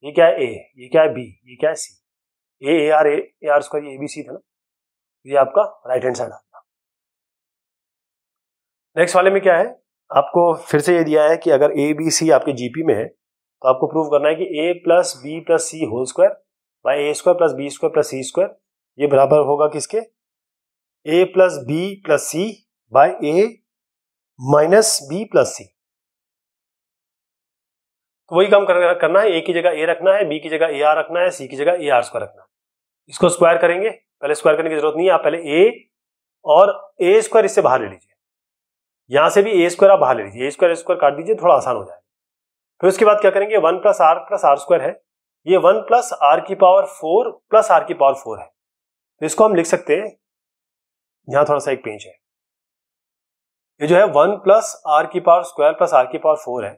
ये क्या है ए, ये क्या है बी, ये क्या है सी। ए आर स्क्वायर, ये ABC था ना, ये आपका राइट हैंड साइड आता। नेक्स्ट वाले में क्या है, आपको फिर से ये दिया है कि अगर ABC आपके GP में है तो आपको प्रूव करना है कि A plus B plus C whole square by A square plus B square plus C square ये बराबर होगा किसके, A plus B plus C by A minus B plus C. तो वही काम करना है, A की जगह A रखना है, B की जगह AR रखना है, C की जगह AR स्क्वायर रखना है। इसको स्क्वायर करेंगे, पहले स्क्वायर करने की जरूरत नहीं है, आप पहले A और A स्क्वायर इससे बाहर ले लीजिए, यहां से भी A स्क्वायर आप बाहर ले लीजिए, A स्क्वायर काट दीजिए, थोड़ा आसान हो जाएगा। फिर उसके बाद क्या करेंगे, 1 प्लस आर स्क्वायर है, ये 1 प्लस आर की पावर 4 प्लस आर की पावर 4 है, तो इसको हम लिख सकते हैं, यहां थोड़ा सा एक पेंच है, ये जो है 1 प्लस आर की पावर स्क्वायर प्लस आर की पावर 4 है,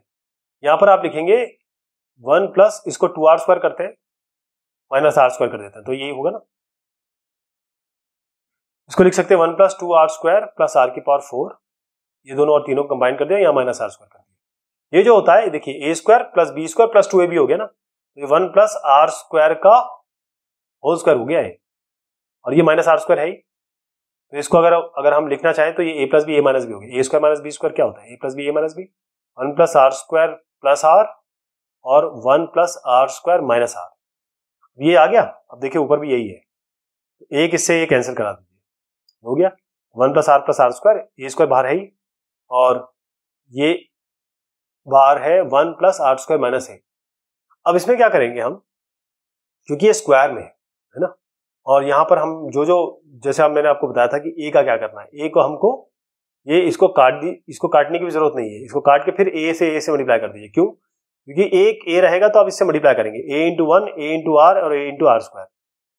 यहां पर आप लिखेंगे 1 प्लस इसको 2r स्क्वायर करते हैं माइनस आर स्क्वायर कर देते हैं, तो यही होगा ना, इसको लिख सकते हैं 1 plus 2r square plus R की पावर 4, ये दोनों और तीनों कंबाइन कर दिया, यहाँ माइनस आर स्क्वायर कर दिया। ये जो होता है देखिए A square plus B square plus 2ab हो गया ना, तो ये 1 प्लस आर स्क्वायर का होल स्क्वायर हो गया है, और ये माइनस आर स्क्वायर है ही, तो इसको अगर हम लिखना चाहें तो ये A plus B A minus B हो गया, A square minus B square क्या होता है, ए plus B A minus B, 1 plus R square plus R और 1 plus R square minus R, ये आ गया। अब देखिए ऊपर भी यही है, एक इससे ये कैंसिल करा दीजिए, हो गया 1 plus R square, A square बाहर है ही, और ये बाहर है 1 plus R square minus A. अब इसमें क्या करेंगे हम, क्योंकि ये स्क्वायर में है ना, और यहां पर हम जो जैसे अब मैंने आपको बताया था कि ए का क्या करना है, ए को हमको ये इसको काटने की भी जरूरत नहीं है, इसको काट के फिर ए से मल्टीप्लाई कर दीजिए, क्यों, क्योंकि एक ए रहेगा तो आप इससे मल्टीप्लाई करेंगे, A into 1 A into R और ए इंटू आर स्क्वायर,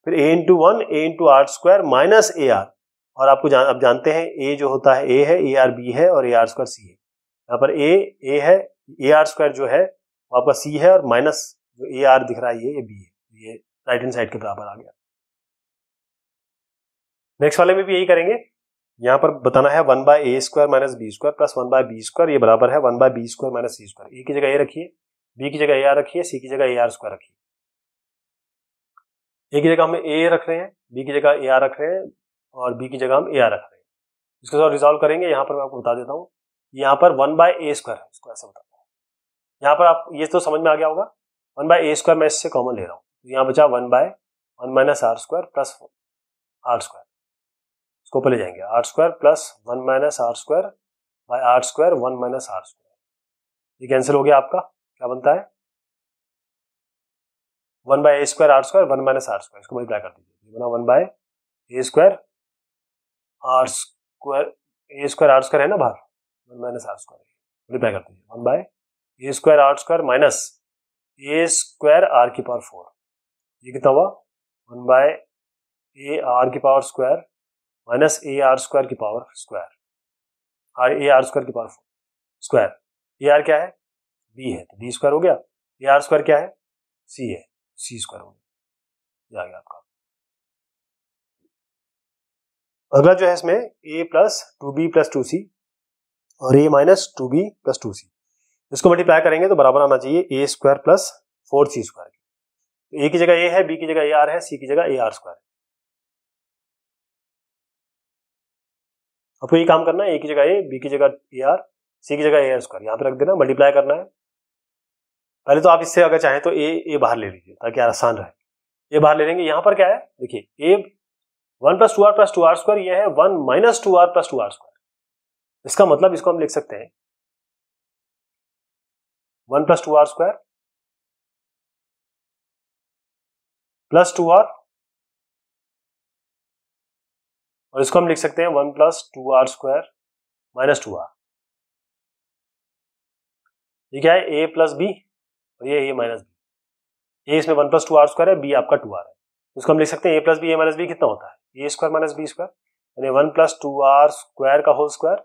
फिर A into 1 A into R square minus A R, और आपको अब जानते हैं ए जो होता है ए है, ए आर बी है और ए आर स्क्वायर सी है, यहाँ पर ए है, ए आर स्क्वायर जो है वो आपका सी है, और माइनस जो ए आर दिख रहा है ये बी है, ये राइट हैंड साइड के बराबर आ गया। नेक्स्ट वाले में भी यही करेंगे, यहाँ पर बताना है 1 by A square minus B square plus 1 by B square, ये बराबर है 1 by B square minus C square, A की जगह ए रखिए, बी की जगह ए आर रखिए, सी की जगह ए आर स्क्वायर रखिए, ए की जगह हम ए रख रहे हैं, बी की जगह ए आर रख रहे हैं, और बी की जगह हम ए आर रख रहे हैं। इसके साथ रिजॉल्व करेंगे, यहाँ पर मैं आपको बता देता हूँ, यहाँ पर 1 बाय ए स्क्वायर है, इसको ऐसे बताता हूँ, यहाँ पर आप ये तो समझ में आ गया होगा, 1 बाय ए स्क्वायर मैं इससे कॉमन ले रहा हूँ, तो यहाँ बचा 1 by 1 minus R square plus R square, इसको ऊपर ले जाएंगे, R square plus 1 minus R square by R square 1 minus R square, ये कैंसिल हो गया, आपका क्या बनता है 1 by A square R square 1 minus R square, इसको मल्टीप्लाई कर दीजिए, बना 1 by A square R square, A square R square है ना बाहर, 1 माइनस आर स्क्वायर, मल्टीप्लाई कर दीजिए 1 by A square R square minus A square R की पावर 4, ये कितना हुआ 1 बाय ए आर की power square minus A R square की power square, A R square की पावर स्क्वायर, ए आर क्या है बी है तो बी स्क्वायर हो गया, ए आर स्क्वायर क्या है सी है, सी स्क्वायर हो गया, ये आ गया आपका। अगला जो है इसमें a plus 2b plus 2c और a minus 2b plus 2c, इसको मल्टीप्लाई करेंगे तो बराबर आना चाहिए a square plus 4c square, तो a की जगह a है, b की जगह a r है, c की जगह a r स्क्वायर है। आपको ये काम करना है, a की जगह a, b की जगह a r, c की जगह a r स्क्वायर यहाँ पे रख देना, मल्टीप्लाई करना है। पहले तो आप इससे अगर चाहें तो a बाहर ले लीजिए ताकि आसान रहे, a बाहर ले लेंगे, यहाँ पर क्या है देखिए a 1 plus 2r plus 2r square, ये है 1 minus 2r plus 2r square, इसका मतलब इसको हम लिख सकते हैं 1 plus 2r square plus 2r, और इसको हम लिख सकते हैं 1 plus 2r square minus 2r, ये क्या है a प्लस b और ये a माइनस b, a इसमें 1 प्लस 2r स्क्वायर है, b आपका 2r है, इसको हम लिख सकते हैं a plus B A minus B कितना होता है a square minus B square, यानी 1 प्लस 2r स्क्वायर का होल स्क्वायर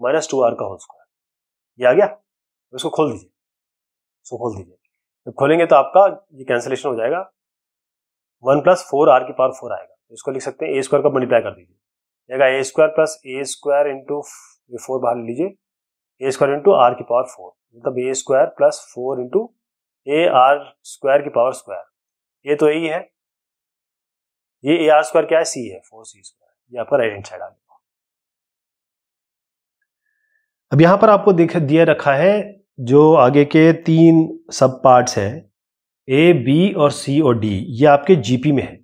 माइनस 2r का होल स्क्वायर, ये आ गया। इसको खोल दीजिए, इसको खोल दीजिए, जब खोलेंगे तो आपका ये कैंसिलेशन हो जाएगा, 1 प्लस 4r की पावर 4 आएगा, तो इसको लिख सकते हैं a स्क्वायर का मल्टीप्लाई कर दीजिए, जाएगा a square plus a square into 4 बाहर लीजिए, a स्क्वायर इंटू r की पावर 4, मतलब a square plus 4 into a r square की पावर स्क्वायर, ये तो यही है, ये ए आर स्क्वायर क्या है, सी है, 4c स्क्वायर, ये आपका राइट हैंड साइड आ गया। अब यहां पर आपको दिया रखा है जो आगे के 3 सब पार्ट्स हैं, ए, बी और सी और डी, ये आपके जीपी में है।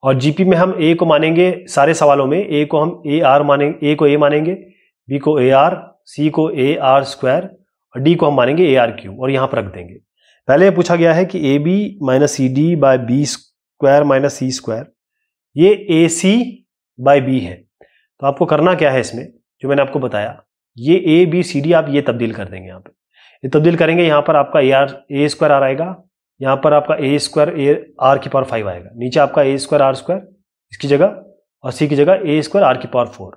और जीपी में हम ए को मानेंगे सारे सवालों में, ए को हम ए आर मानेंगे, ए को ए मानेंगे, बी को ए आर, सी को ए आर स्क्वायर और डी को हम मानेंगे ए आर क्यूब, और यहां पर रख देंगे। पहले पूछा गया है कि A B minus C D by B square minus C square, ये ए सी बाय बी है। तो आपको करना क्या है इसमें, जो मैंने आपको बताया, ये ए बी सी डी आप ये तब्दील कर देंगे। यहाँ पे ये तब्दील करेंगे, यहाँ पर आपका ए स्क्वायर आर आएगा, यहाँ पर आपका ए स्क्वायर ए आर की पावर 5 आएगा, नीचे आपका ए स्क्वायर आर स्क्वायर इसकी जगह, और सी की जगह ए स्क्वायर आर की पावर 4।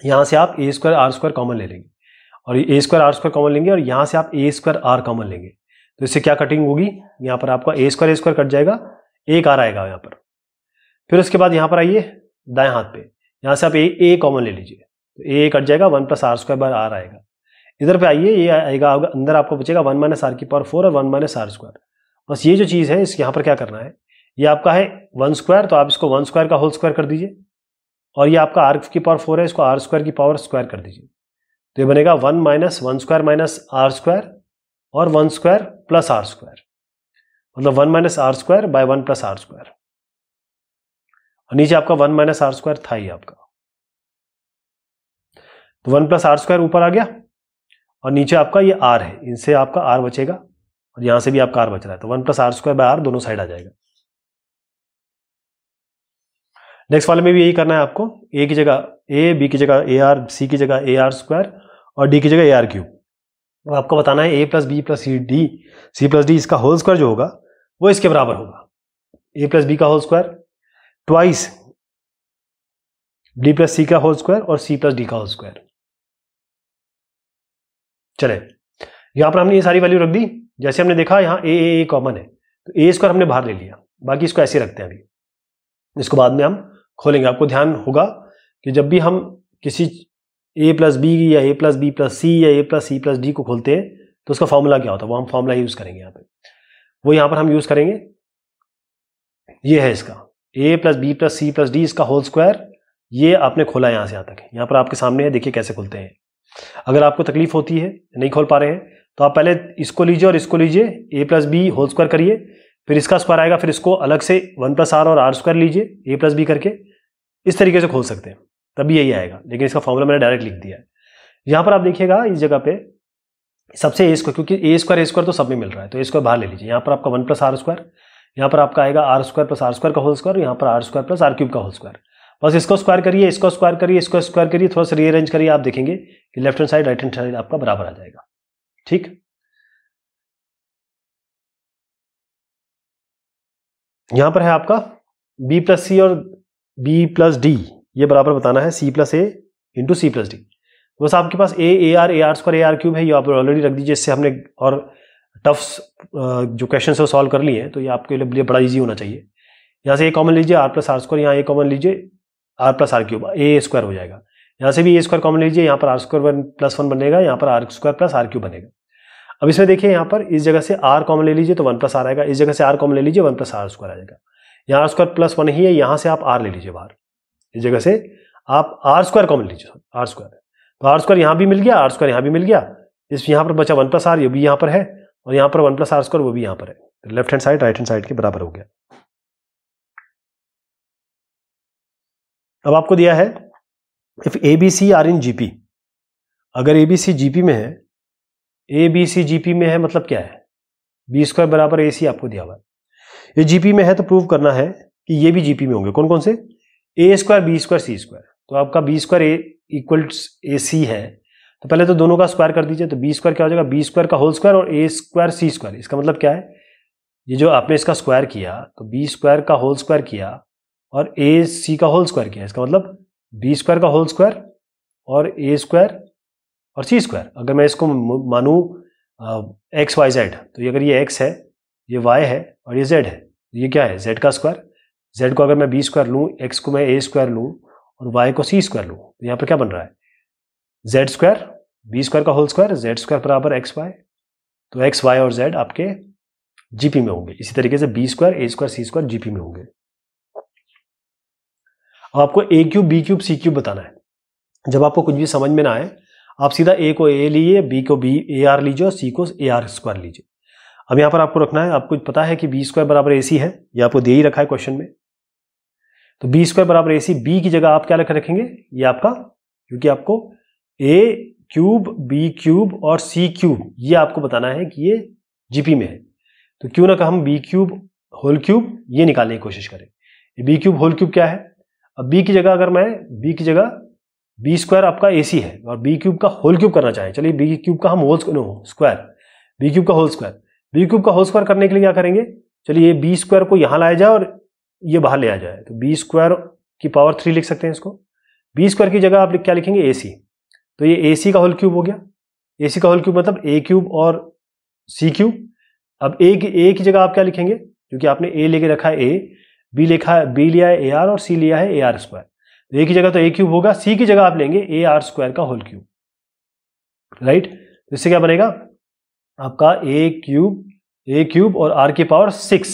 यहाँ से आप ए स्क्वायर आर स्क्वायर कॉमन ले लेंगे, और ए स्क्वायर आर स्क्वायर कॉमन लेंगे, और यहाँ से आप ए स्क्वायर आर कॉमन लेंगे। तो इससे क्या कटिंग होगी, यहाँ पर आपका ए स्क्वायर कट जाएगा, एक आर आएगा यहाँ पर। फिर उसके बाद यहाँ पर आइए दाएं हाथ पे, यहाँ से आप ए कॉमन ले लीजिए, तो ए कट जाएगा, 1 प्लस आर स्क्वायर बार आर आएगा। इधर पे आइए, ये आएगा, अंदर आपको बचेगा 1 माइनस आर की पावर 4 और 1 माइनस आर स्क्वायर। बस ये जो चीज़ है, इस यहाँ पर क्या करना है, ये आपका है 1 स्क्वायर, तो आप इसको 1 स्क्वायर का होल स्क्वायर कर दीजिए, और ये आपका आर की पावर 4 है, इसको आर स्क्वायर की पावर स्क्वायर कर दीजिए। तो ये बनेगा 1 minus 1 square minus R square और 1 स्क्वायर प्लस आर स्क्वायर, मतलब 1 minus R square by 1 plus R square, और नीचे आपका 1 माइनस आर स्क्वायर था ही आपका। तो 1 प्लस आर स्क्वायर ऊपर आ गया, और नीचे आपका ये आर है, इनसे आपका आर बचेगा, और यहां से भी आपका आर बच रहा है, तो 1 plus R square by R दोनों साइड आ जाएगा। नेक्स्ट वाले में भी यही करना है आपको, ए की जगह ए, बी की जगह ए आर, सी की जगह ए आर स्क्वायर और डी की जगह ए आर क्यूब। अब आपको बताना है ए प्लस बी प्लस सी डी, सी प्लस डी, इसका होल स्क्वायर जो होगा वो इसके बराबर होगा, ए प्लस बी का whole square twice D plus सी का होल स्क्वायर और सी प्लस डी का होल स्क्वायर। चले, यहां पर हमने ये सारी वैल्यू रख दी। जैसे हमने देखा यहाँ ए कॉमन है, तो ए स्क्वायर हमने बाहर ले लिया, बाकी इसको ऐसे रखते हैं अभी, इसको बाद में हम खोलेंगे। आपको ध्यान होगा कि जब भी हम किसी ए प्लस बी या ए प्लस बी प्लस सी या ए प्लस सी प्लस डी को खोलते हैं तो उसका फॉर्मूला क्या होता है, वो हम फॉर्मूला यूज करेंगे यहाँ पे, वो यहाँ पर हम यूज करेंगे। ये है इसका A plus B plus C plus D, इसका होल स्क्वायर, ये आपने खोला यहाँ से यहाँ तक, यहाँ पर आपके सामने है, देखिए कैसे खोलते हैं। अगर आपको तकलीफ होती है, नहीं खोल पा रहे हैं, तो आप पहले इसको लीजिए और इसको लीजिए, ए प्लस बी होल स्क्वायर करिए, फिर इसका स्क्वायर आएगा, फिर इसको अलग से 1 प्लस आर और आर स्क्वायर लीजिए ए प्लस बी करके, इस तरीके से खोल सकते हैं, तभी यही आएगा। लेकिन इसका फॉर्मूला मैंने डायरेक्ट लिख दिया है। यहाँ पर आप देखिएगा इस जगह पे सबसे ए स्क्वायर, क्योंकि ए स्क्वायर तो सब में मिल रहा है, तो ए स्क्वायर बाहर ले लीजिए। यहाँ पर आपका 1 प्लस आर स्क्वायर, यहाँ पर आपका आएगा R square plus R square का होल स्क्वायर, यहाँ पर R square plus R cube का होल स्क्वायर। बस इसको स्क्वायर करिए, इसको स्क्वायर करिए, इसको स्क्वायर करिए, थोड़ा सा रीअरेंज करिए, आप देखेंगे कि left hand side right hand side आपका बराबर आ जाएगा। ठीक, यहां पर है आपका b प्लस सी और b प्लस डी, ये बराबर बताना है c plus A into C plus D. बस आपके पास A R square A R cube है, ये आप ऑलरेडी रख दीजिए। इससे हमने और टफ जो क्वेश्चन है वो सॉल्व कर लिए हैं, तो ये आपके लिए बड़ा इजी होना चाहिए। यहाँ से ए कॉमन लीजिए, आर प्लस आर स्क्वायर, यहाँ ए कॉमन लीजिए, R plus R cube, A square हो जाएगा। यहाँ से भी ए स्क्वायर कॉमन लीजिए, यहाँ पर आर स्क्वायर प्लस 1 बनेगा, यहाँ पर R square plus R cube बनेगा। अब इसमें देखिए, यहाँ पर इस जगह से आर कॉमन ले लीजिए तो 1 प्लस आर आएगा, इस जगह से आर कॉमन ले लीजिए 1 प्लस आर स्क्वायर आ जाएगा। यहाँ आर स्क्वायर प्लस 1 ही है, यहाँ से आप आर ले लीजिए बाहर, इस जगह से आप आर स्क्वायर कॉमन लीजिए, आर स्क्वायर, तो आर स्क्वायर यहाँ भी मिल गया, आर स्क्वायर यहाँ भी मिल गया, इस यहाँ पर बचा 1 प्लस आर, ये भी यहाँ पर है, और यहाँ पर 1 प्लस आर स्क्वायर वो भी यहाँ पर है, तो left hand side right hand side के बराबर हो गया। अब आपको दिया है if A B C are in GP, अगर ए बी सी जीपी में है, ए बी सी जीपी में है मतलब क्या है, बी स्क्वायर बराबर ए सी आपको दिया हुआ है। ये जीपी में है तो प्रूव करना है कि ये भी जीपी में होंगे। कौन कौन से, ए स्क्वायर बी स्क्वायर सी स्क्वायर, तो आपका बी स्क्वायर ए इक्वल ए सी है, तो पहले तो दोनों का स्क्वायर कर दीजिए, तो बी स्क्वायर क्या हो जाएगा, बी स्क्वायर का होल स्क्वायर और ए स्क्वायर सी स्क्वायर। इसका मतलब क्या है, ये जो आपने इसका स्क्वायर किया तो बी स्क्वायर का होल स्क्वायर किया और ए सी का होल स्क्वायर किया, इसका मतलब बी स्क्वायर का होल स्क्वायर और ए स्क्वायर और सी स्क्वायर। अगर मैं इसको मानूं एक्स वाई जेड, तो अगर ये एक्स है, ये वाई है और ये जेड है, ये क्या है, जेड का स्क्वायर। जेड को अगर मैं बी स्क्वायर लूँ, एक्स को मैं ए स्क्वायर लूँ और वाई को सी स्क्वायर लूँ, तो यहाँ पर क्या बन रहा है, जेड स्क्वायर बी स्क्वायर का होल स्क्वायर, जेड स्क्वायर बराबर एक्स वाई, तो एक्स वाई और जेड आपके जीपी में होंगे। इसी तरीके से B square A square C square GP में होंगे। अब आपको A cube B cube C cube बताना है। जब आपको कुछ भी समझ में ना आए आप सीधा ए को ए लीजिए, बी को बी ए आर लीजिए और सी को ए आर स्क्वायर लीजिए। अब यहाँ पर आपको रखना है, आपको पता है कि बी स्क्वायर बराबर ए सी है, ये आपको दे ही रखा है क्वेश्चन में। तो बी स्क्वायर बराबर ए सी, बी की जगह आप क्या रखेंगे, ये आपका, क्योंकि आपको ए क्यूब बी क्यूब और सी क्यूब ये आपको बताना है कि ये जीपी में है, तो क्यों ना हम बी क्यूब होल क्यूब ये निकालने की कोशिश करें। बी क्यूब होल क्यूब क्या है, अब बी की जगह अगर मैं बी की जगह बी स्क्वायर आपका ए सी है और बी क्यूब का होल क्यूब करना चाहें, चलिए बी क्यूब का हम होल स्क्वायर, बी क्यूब का होल स्क्वायर, बी क्यूब का होल स्क्वायर करने के लिए क्या करेंगे, चलिए बी स्क्वायर को यहां लाया जाए और ये बाहर ले आ जाए, तो बी स्क्वायर की पावर 3 लिख सकते हैं इसको। बी स्क्वायर की जगह आप क्या लिखेंगे, ए सी, तो ये ए सी का होल क्यूब हो गया। ए सी का होल क्यूब मतलब ए क्यूब और सी क्यूब। अब ए की जगह आप क्या लिखेंगे, क्योंकि आपने ए लेके रखा है ए, बी लिया है ए आर और सी लिया है ए आर स्क्वायर, तो ए की जगह तो ए क्यूब होगा, सी की जगह आप लेंगे ए आर स्क्वायर का होल क्यूब, राइट। तो इससे क्या बनेगा आपका ए क्यूब और आर की पावर 6,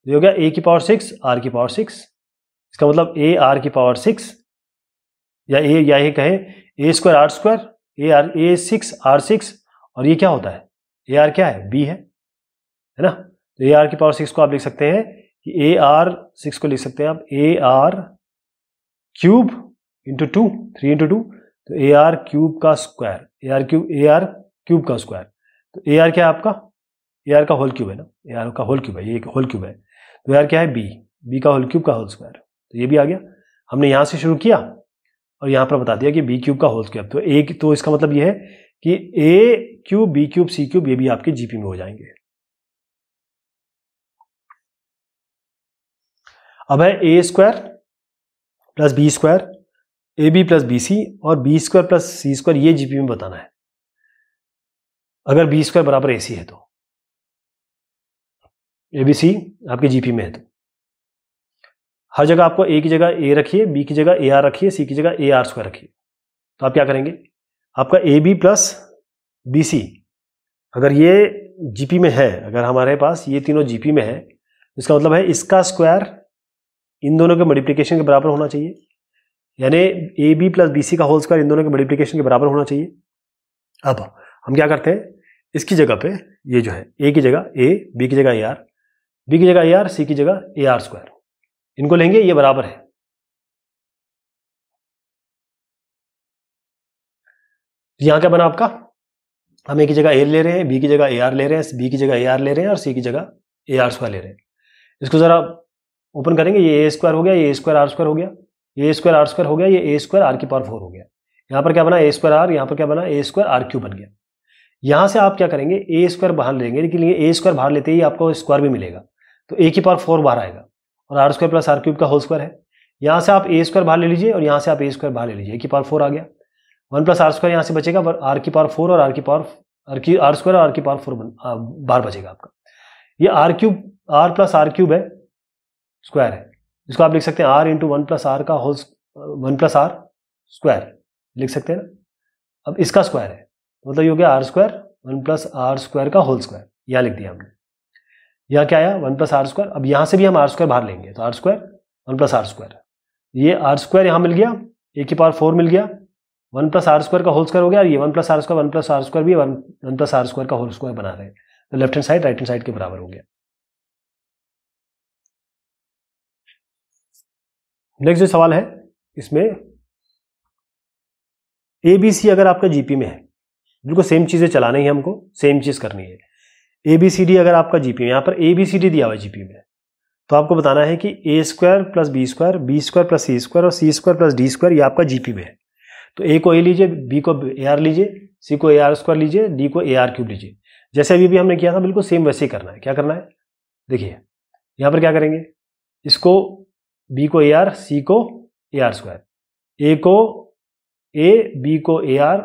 ये हो गया ए की पावर 6 आर की पावर 6, इसका मतलब ए आर की पावर 6 या ये कहें A square R square, A 6 R 6, और ये क्या होता है, ए आर क्या है, बी है ना। तो ए आर की पावर 6 को आप लिख सकते हैं कि ए आर 6 को लिख सकते हैं आप A R cube into 2, 3 into 2, तो ए आर क्यूब का स्क्वायर, ए आर क्यूब का स्क्वायर, तो ए आर क्या है आपका, ए आर का होल क्यूब है ना, ए आर का होल क्यूब है, ये एक होल क्यूब है, तो ए आर क्या है, बी का होल क्यूब का होल स्क्वायर, तो ये भी आ गया। हमने यहां से शुरू किया और यहां पर बता दिया कि बी क्यूब का होल स्क्वायर, तो एक, तो इसका मतलब ये है कि A cube B cube C cube ये भी आपके जीपी में हो जाएंगे। अब है ए square plus B square, A B plus B C और बी स्क्वायर प्लस सी स्क्वायर, ये जीपी में बताना है अगर बी स्क्वायर बराबर ए सी है, तो ए बी सी आपके जीपी में है। तो हर जगह आपको ए की जगह ए रखिए, बी की जगह ए आर रखिए, सी की जगह ए आर स्क्वायर रखिए। तो आप क्या करेंगे, आपका A B plus B C अगर ये जीपी में है, अगर हमारे पास ये तीनों जीपी में है, इसका मतलब है इसका स्क्वायर इन दोनों के मल्टीप्लिकेशन के बराबर होना चाहिए, यानी A B plus B C का होल स्क्वायर इन दोनों के मल्टीप्लिकेशन के बराबर होना चाहिए। अब हम क्या करते हैं, इसकी जगह पे ये जो है ए की जगह ए, बी की जगह ए आर, बी की जगह ए आर, सी की जगह ए आर स्क्वायर, इनको लेंगे, ये बराबर है। यहां क्या बना आपका, हम ए की जगह ए ले रहे हैं, बी की जगह ए आर ले रहे हैं, बी की जगह ए आर ले रहे हैं और सी की जगह ए आर स्क्वायर ले रहे हैं। इसको जरा ओपन करेंगे, ये ए स्क्वायर हो गया, ये ए स्क्वायर आर स्क्वायर हो गया, ये ए स्क्वायर आर स्क्वायर हो गया, ये ए स्क्वायर आर की पावर 4 हो गया। यहां पर क्या बना, ए स्क्वायर आर, यहां पर क्या बना, ए स्क्वायर आर क्यूब बन गया। यहां से आप क्या करेंगे, ए स्क्वायर बाहर लेंगे, लेकिन ये ए स्क्वायर बाहर लेते ही आपको स्क्वायर भी मिलेगा, तो ए की पावर 4 बाहर आएगा और R square plus R cube का होल स्क्वायर है। यहां से आप ए स्क्वायर बाहर ले लीजिए और यहां से आप ए स्क्वायर बाहर ले लीजिए, ए की पावर 4 आ गया, 1 प्लस आर स्क्वायर यहां से बचेगा, आर की पावर 4 और आर स्क्वायर और आर की पावर 4 बाहर बचेगा आपका। ये आर प्लस आर क्यूब है, स्क्वायर है, इसको आप लिख सकते हैं आर इंटू 1 प्लस आर का होल 1 प्लस आर स्क्वायर लिख सकते हैं ना। अब इसका स्क्वायर है, मतलब ये हो गया R square 1 plus R square का होल स्क्वायर, यहां लिख दिया हमने। यहां क्या आया, 1 प्लस आर स्क्वायर, अब यहां से भी हम आर स्क्वायर बाहर लेंगे, तो R square 1 plus R square, ये आर स्क्वायर यहां मिल गया, ए की पावर 4 मिल गया, 1 प्लस आर स्क्वायर का होल स्क्वायर हो गया, ये 1 प्लस आर स्क्वायर भी 1 प्लस आर स्क्वायर का होल स्क्वायर बना रहे हैं, तो left hand side right hand side के बराबर हो गया। नेक्स्ट जो सवाल है इसमें ए बी सी अगर आपका जीपी में है, बिल्कुल सेम चीजें चलानी है, हमको सेम चीज करनी है। ए बी सी डी अगर आपका जीपी में, यहां पर ए बी सी डी दिया हुआ है जीपी में, तो आपको बताना है कि ए square plus B square plus सी स्क्वायर और C square plus D square ये आपका जीपी में है। तो ए को ए लीजिए, बी को ए आर लीजिए, सी को ए आर स्क्वायर लीजिए, डी को ए आर क्यूब लीजिए। जैसे अभी भी हमने किया था बिल्कुल सेम वैसे ही करना है। क्या करना है, देखिए यहां पर क्या करेंगे, इसको बी को ए आर, सी को ए आर स्क्वायर, ए को ए, बी को ए आर,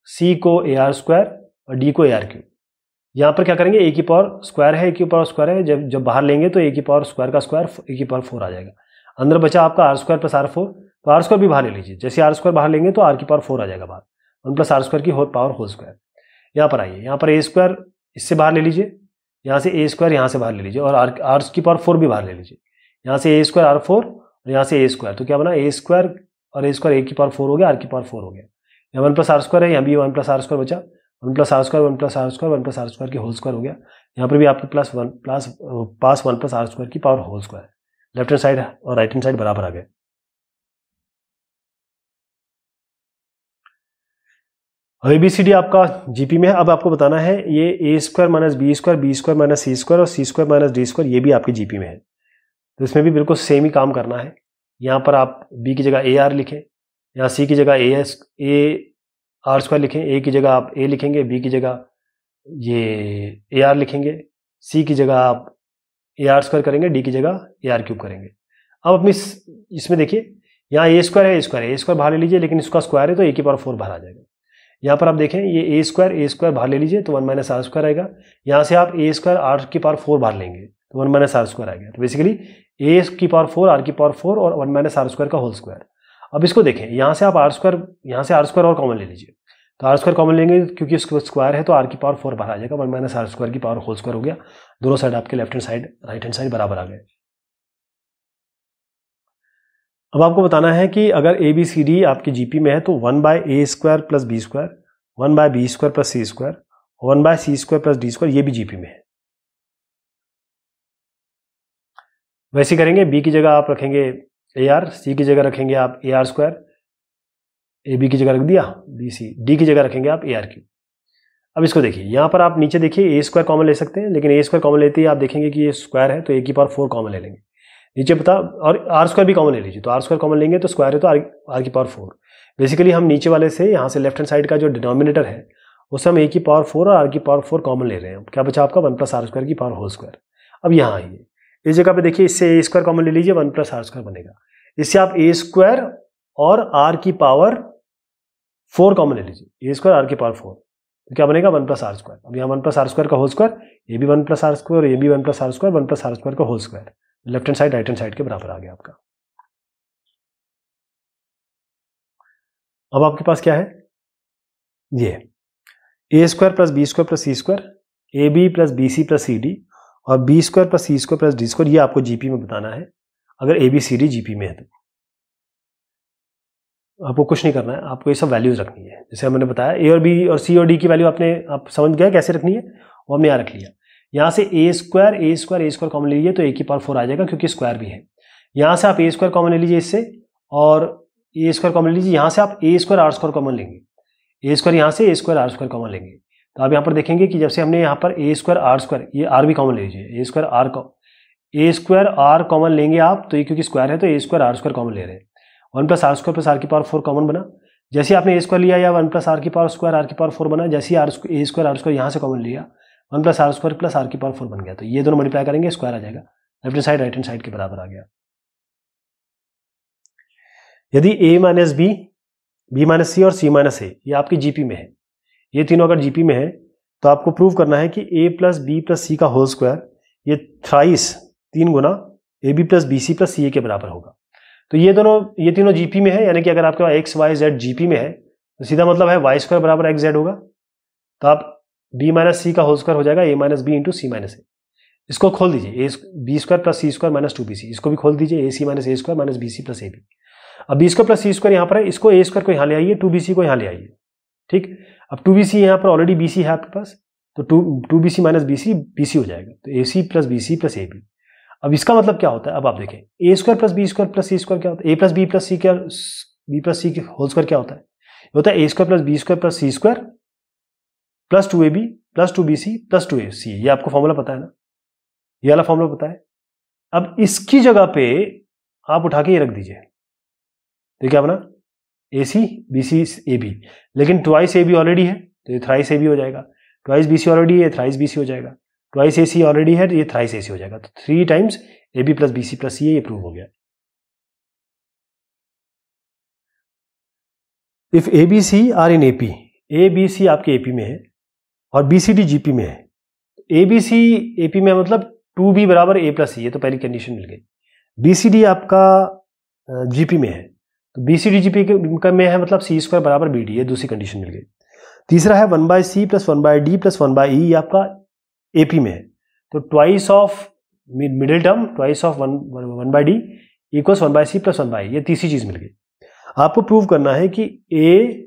सी को ए आर स्क्वायर और डी को ए आर क्यूब। यहां पर क्या करेंगे, ए की पावर स्क्वायर है, ए की पावर स्क्वायर है, जब बाहर लेंगे तो ए की पावर स्क्वायर का स्क्वायर ए की पावर 4 आ जाएगा। अंदर बचा आपका आर स्क्वायर प्लस आर 4, तो आर स्क्वायर भी बाहर ले लीजिए, जैसे आर स्क्वायर बाहर लेंगे तो आर की पावर 4 आ जाएगा बाहर, 1 प्लस आर स्क्वायर की पावर होल स्क्वायर। यहाँ पर आइए, यहाँ पर ए स्क्वायर इससे बाहर ले लीजिए, यहाँ से ए स्क्वायर यहाँ से बाहर ले लीजिए और आर की पावर 4 भी बाहर ले लीजिए, यहाँ से ए स्क्वायर आर 4, और यहाँ से ए स्क्वायर, तो क्या बना ए स्क्वायर और ए स्क्वायर ए की पावर 4 हो गया, आर की पावर 4 हो गया। यहाँ 1 प्लस आर स्क्वायर है, यहाँ भी 1 प्लस आर स्क्वायर बचा, 1 plus R square 1 plus R square 1 plus R square की होल स्क्वायर हो गया। यहाँ पर भी आपके प्लस 1 प्लस आर स्क्वायर की power whole square, left hand side और राइट हैंड साइड बराबर आ गए। ABCD आपका जीपी में है। अब आपको बताना है ये ए square minus B square minus C square और C square minus D square ये भी आपके जीपी में है। तो इसमें भी बिल्कुल सेम ही काम करना है। यहाँ पर आप बी की जगह ए आर लिखें, यहाँ सी की जगह ए आर स्क्वायर लिखें, ए की जगह आप ए लिखेंगे, बी की जगह ये ए आर लिखेंगे, सी की जगह आप ए आर स्क्वायर करेंगे, डी की जगह ए आर क्यूब करेंगे। अब अपनी इसमें देखिए यहाँ ए स्क्वायर है, ए स्क्वायर बाहर ले लीजिए, लेकिन इसका स्क्वायर है तो ए की पावर 4 बाहर आ जाएगा। यहाँ पर आप देखें ये ए स्क्वायर बाहर ले लीजिए तो 1 माइनस आर स्क्वायर आएगा। यहाँ से आप ए स्क्वायर आर की पावर 4 बाहर लेंगे तो 1 माइनस आर स्क्वायर आएगा। तो बेसिकली ए की पावर 4 आर की पावर 4 और 1 माइनस आर स्क्वायर का होल स्क्वायर। अब इसको देखें, यहाँ से आप आर स्क्वायर और कॉमन ले लीजिए, तो आर स्क्वायर कॉमन लेंगे क्योंकि उसका स्क्वायर है तो आर की पावर 4 बाहर आ जाएगा, 1 माइनस आर स्क्वायर की पावर होल स्क्वायर हो गया। दोनों साइड आपके left hand side right hand side बराबर आ गए। अब आपको बताना है कि अगर ABCD आपकी जीपी में है तो 1 by A square plus B square, 1 by B square plus C square, 1 by C square plus D square ये भी जीपी में है। वैसे करेंगे, बी की जगह आप रखेंगे ए आर, सी की जगह रखेंगे आप A R square, A B की जगह रख दिया बी सी, डी की जगह रखेंगे आप ए आर क्यूब। अब इसको देखिए, यहाँ पर आप नीचे देखिए ए स्क्वायर कॉमन ले सकते हैं, लेकिन ए स्क्वायर कॉमन लेते ही आप देखेंगे कि ये स्क्वायर है तो ए की पावर 4 कॉमन ले लेंगे। नीचे पता, और आर स्क्वायर भी कॉमन ले लीजिए, तो आर स्क्वायर कॉमन लेंगे तो स्क्वायर है तो आर की पावर 4। बेसिकली हम नीचे वाले से यहाँ से लेफ्ट हैंड साइड का जो डिनोमिनेटर है उससे हम ए की पावर 4 और आर की पावर 4 कॉमन ले रहे हैं। क्या बचा आपका 1 प्लस आर स्क्वायर की पावर होल स्क्वायर। अब यहाँ आइए, इस जगह पे देखिए, इससे ए स्क्वायर कॉमन ले लीजिए, 1 प्लस आर स्क्वायर बनेगा। इससे आप ए स्क्वायर और आर की पावर 4 कॉमन ले लीजिए, ए स्क्वायर आर की पावर 4, तो क्या बनेगा 1 प्लस आर स्क्वायर। अब यहाँ 1 प्लस आर स्क्वायर का होल स्क्वायर, ये भी 1 प्लस आर स्क्वायर, ये भी 1 plus R square, 1 plus R square का whole square, left hand side right hand side के बराबर आ गया आपका। अब आपके पास क्या है, ये ए square plus B square plus C square, A B plus B c plus C d और बी स्क्वायर प्लस सी स्क्वायर प्लस डी स्क्वायर, ये आपको जीपी में बताना है। अगर ABCD जीपी में है तो आपको कुछ नहीं करना है, आपको ये सब वैल्यूज रखनी है। जैसे मैंने बताया ए और बी और सी और डी की वैल्यू आप समझ गए कैसे रखनी है, वो हमने यहाँ रख लिया। यहाँ से ए स्क्वायर कॉमन ले लीजिए तो ए की पावर 4 आ जाएगा क्योंकि स्क्वायर भी है। यहाँ से आप ए स्क्वायर कॉमन ले लीजिए इससे, और ए स्क्वायर कॉमन ले लीजिए, यहाँ से आप ए स्क्वायर आर स्क्वायर कॉमन लेंगे, ए स्क्वायर यहाँ से ए स्क्वायर आर स्क्वायर कॉमन लेंगे। तो आप यहाँ पर देखेंगे कि जब से हमने यहाँ पर ए स्क्वायर आर स्क्वायर, ये आर भी कॉमन ले लीजिए, ए स्क्वायर आर कॉमन लेंगे आप, तो ये क्योंकि स्क्वायर है तो a square R square common ले रहे हैं। 1 प्लस आर की पावर 4 कॉमन बना। जैसे आपने ए स्क्वायर लिया या 1 प्लस आर की पावर 4 बना, जैसे ए स्क्वायर आर स्क्वायर यहाँ से कॉमन लिया, 1 प्लस आर की पावर 4 बन गया। तो ये दोनों मल्टीप्लाई करेंगे, स्क्वायर आ जाएगा, left hand side right hand side के बराबर आ गया। यदि ए माइनस बी माइनस सी और सी माइनस ए ये आपकी जीपी में है, ये तीनों अगर जीपी में है तो आपको प्रूव करना है कि ए प्लस बी प्लस सी का होल स्क्वायर ये थ्राइस 3 गुना a B plus B c plus c a के बराबर होगा। तो ये तीनों जीपी में है, यानी कि अगर आपके पास एक्स वाई जेड जीपी में है तो सीधा मतलब है वाई स्क्वायर बराबर एक्स जेड होगा। तो आप बी माइनस सी का होल स्क्वायर हो जाएगा a minus b into c minus a. इसको खोल दीजिए, a B square plus C square minus 2bc, इसको भी खोल दीजिए, a c minus A square minus b c plus a b. अब बी स्क्वायर प्लस सी स्क्वायर यहाँ पर है, इसको ए स्क्वायर को यहाँ ले आइए, 2bc को यहाँ ले आइए, ठीक। अब 2bc यहाँ पर ऑलरेडी bc है आपके पास, तो 2bc माइनस bc हो जाएगा, तो ac plus bc plus ab। अब इसका मतलब क्या होता है, अब आप देखें, a square plus B square plus C square क्या होता है, ए प्लस बी प्लस सी क्या, बी प्लस सी होल स्क्वायर क्या होता है, होता है ए square plus B square plus सी square plus 2ab plus 2bc plus 2ac। ये आपको फॉर्मूला पता है ना, ये वाला फॉर्मूला पता है। अब इसकी जगह पे आप उठा के ये रख दीजिए, तो क्या बना, AC BC AB, लेकिन ट्वाइस AB ऑलरेडी है तो ये थ्राइस AB हो जाएगा, ट्वाइस BC ऑलरेडी है, थ्राइस BC हो जाएगा, ट्वाइस AC ऑलरेडी है तो ये थ्राइस AC हो जाएगा। तो 3 times AB plus BC plus C ये प्रूव हो गया। If ABC are in AP, ABC आपके AP में है और BCD GP में है, ABC AP में मतलब 2B बराबर A प्लस C, ये तो पहली कंडीशन मिल गई। BCD आपका GP में है, तो BCD GP में है मतलब C स्क्वायर बराबर BD, ये दूसरी कंडीशन मिल गई। तीसरा है 1/C plus 1/D plus 1/E, ये आपका AP में है, तो twice of middle term, twice of 1/D, equals 1/c plus 1/e, ये तीसरी चीज मिल गई। आपको प्रूव करना है कि ए,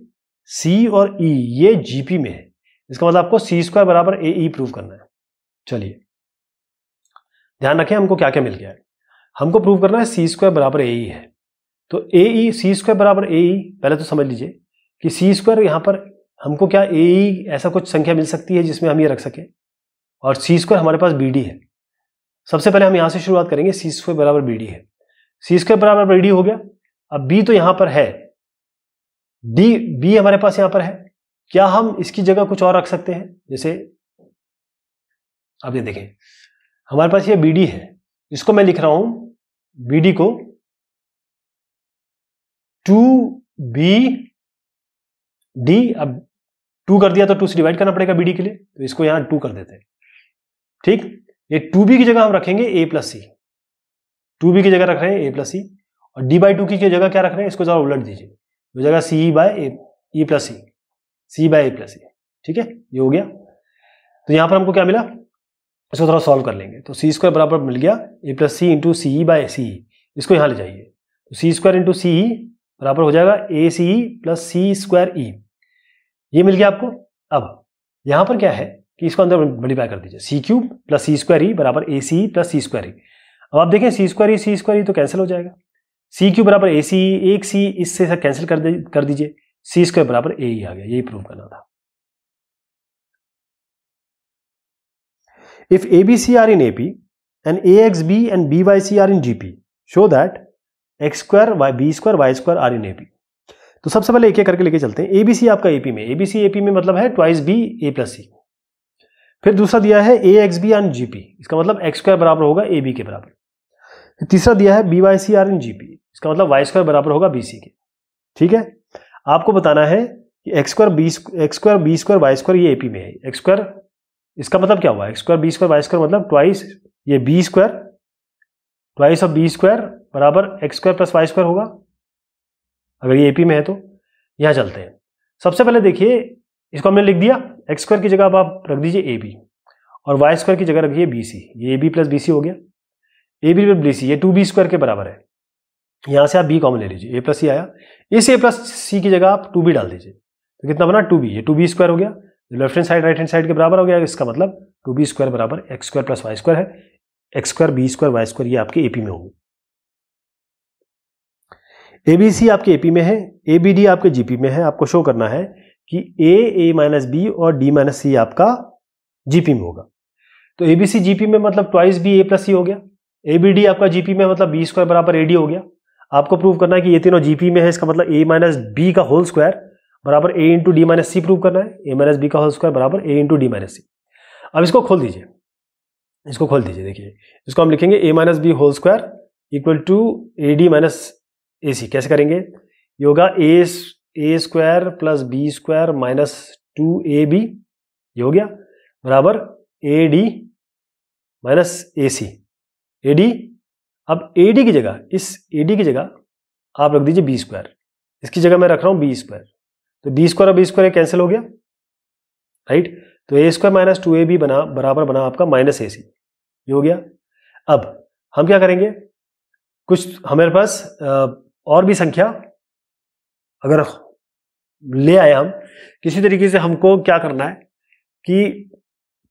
सी और ई ये जीपी में है, इसका मतलब आपको c² बराबर AE प्रूव करना है। चलिए ध्यान रखें हमको क्या क्या मिल गया है। हमको प्रूव करना है c² बराबर AE है, तो AE c² बराबर AE पहले तो समझ लीजिए कि c² यहां पर हमको क्या AE ऐसा कुछ संख्या मिल सकती है जिसमें हम ये रख सकें, और c² हमारे पास BD है। सबसे पहले हम यहां से शुरुआत करेंगे, c² बराबर BD है, c² बराबर BD हो गया। अब B तो यहां पर है, B हमारे पास यहां पर है, क्या हम इसकी जगह कुछ और रख सकते हैं? जैसे अब ये देखें हमारे पास ये BD है, इसको मैं लिख रहा हूं BD को 2BD, अब 2 कर दिया तो 2 से डिवाइड करना पड़ेगा BD के लिए, तो इसको यहां 2 कर देते हैं। ठीक, ये 2B की जगह हम रखेंगे A प्लस सी, 2B की जगह रख रहे हैं A प्लस सी, और D/2 की जगह क्या रख रहे हैं, इसको जरा उलट दीजिए, तो जगह C/E प्लस सी, C/A प्लस सी। ठीक है, ये हो गया। तो यहां पर हमको क्या मिला, इसको थोड़ा सॉल्व कर लेंगे, तो c² बराबर मिल गया A plus C into CE/CE, इसको यहां ले जाइए, तो c² इंटू CE बराबर हो जाएगा ACE प्लस C²E, ये मिल गया आपको। अब यहां पर क्या है कि इसको अंदर मल्टीप्लाई कर दीजिए, c³ प्लस C²E बराबर ACE प्लस C²E। अब आप देखें C²E तो कैंसिल हो जाएगा, c³ बराबर ACE, एक C इससे कैंसिल कर दीजिए, c² बराबर AE आ गया, यही प्रूव करना था। If ABC are in AP and AXB and BYC are in GP, show that x² b² y² are in AP। तो सबसे पहले एक एक करके लेके चलते हैं। ABC आपका AP में, ABC AP में मतलब है twice B A plus C। फिर दूसरा दिया है AXB and GP, इसका मतलब x² बराबर होगा AB के बराबर। तीसरा दिया है BYC are in GP, इसका मतलब y² बराबर होगा BC के। ठीक है, आपको बताना है कि x² b² y² ये AP में है, x² इसका मतलब क्या हुआ, x² b² y² मतलब ट्वाइस ये b² ट्वाइस ऑफ b² बराबर x² प्लस y² होगा, अगर ये AP में है तो। यहां चलते हैं, सबसे पहले देखिए इसको हमने लिख दिया, x² की जगह अब आप रख दीजिए AB और y² की जगह रखिए BC, ये AB प्लस BC हो गया, AB प्लस BC ये 2b² के बराबर है। यहां से आप B कॉमन ले लीजिए, A प्लस C आया, इस A प्लस C की जगह आप 2B डाल दीजिए, तो कितना बना 2B, ये 2b² हो गया, left hand side right hand side के बराबर हो गया, इसका मतलब 2b² बराबर x² प्लस y² है, x² b² y² ये आपके AP में होंगे। ABC आपके AP में है, ABD आपके GP में है। आपको शो करना है कि A माइनस B और D माइनस C आपका GP में होगा। तो ABC GP में मतलब twice B A plus C हो गया, ABD आपका GP में मतलब b² बराबर AD हो गया। आपको प्रूव करना है कि ये तीनों GP में है, इसका मतलब A माइनस B का होल स्क्वायर बराबर A into D minus C prove करना है, A माइनस B का होल स्क्वायर बराबर A into D minus C। अब इसको खोल दीजिए, इसको खोल दीजिए, देखिए इसको हम लिखेंगे A minus B whole square equal to AD minus AC। कैसे करेंगे, ये होगा A² plus B² minus 2AB, ये हो गया बराबर AD माइनस AC। AD, अब AD की जगह, इस AD की जगह आप रख दीजिए B², इसकी जगह मैं रख रहा हूं B², तो B² और B² कैंसिल हो गया, राइट। तो A² माइनस 2AB बना बराबर बना आपका माइनस AC, ये हो गया। अब हम क्या करेंगे, कुछ हमारे पास और भी संख्या अगर ले आए हम, किसी तरीके से हमको क्या करना है कि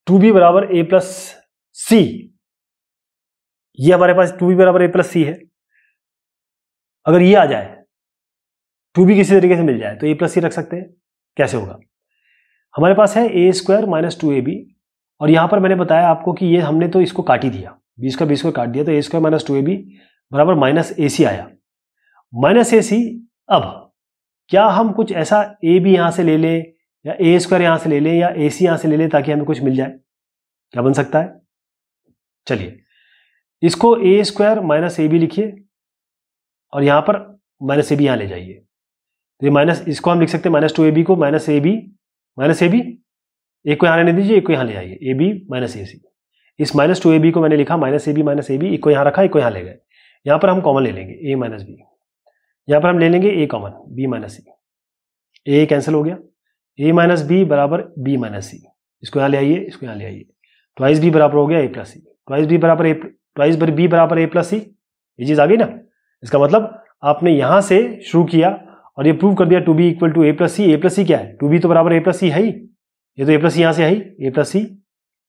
2B बराबर A प्लस C, ये हमारे पास 2B बराबर A प्लस C है, अगर ये आ जाए 2B किसी तरीके से मिल जाए तो A प्लस C रख सकते हैं। कैसे होगा, हमारे पास है A² माइनस 2AB, और यहां पर मैंने बताया आपको कि ये हमने तो इसको काट ही दिया, B² काट दिया, तो A² माइनस 2AB बराबर माइनस AC आया, माइनस AC। अब क्या हम कुछ ऐसा AB यहां से ले लें या A² यहां से ले लें या AC यहां से ले लें ताकि हमें कुछ मिल जाए, क्या बन सकता है? चलिए इसको A² माइनस AB लिखिए और यहां पर माइनस AB यहां ले जाइए, तो ये माइनस, इसको हम लिख सकते हैं माइनस 2AB को माइनस AB, एक को यहां रहने दीजिए, एक को यहां ले आइए, AB माइनस AC। इस माइनस 2AB को मैंने लिखा माइनस AB, एक को यहां रखा, एक को यहां ले गए। यहां पर हम कॉमन ले लेंगे A माइनस B, यहां पर हम ले लेंगे A common, B minus C, A cancel हो गया, A माइनस B बराबर B माइनस C, इसको यहां ले आइए, इसको यहां ले आइए, ट्वाइस B बराबर हो गया A plus C, twice B बराबर A प्लस C, ये चीज आ गई ना। इसका मतलब आपने यहां से शुरू किया और ये प्रूव कर दिया two b equal to a plus c. A plus c क्या है? टू बी तो बराबर ए प्लस सी है ही, ये तो ए प्लस सी यहां से है ही, ए प्लस सी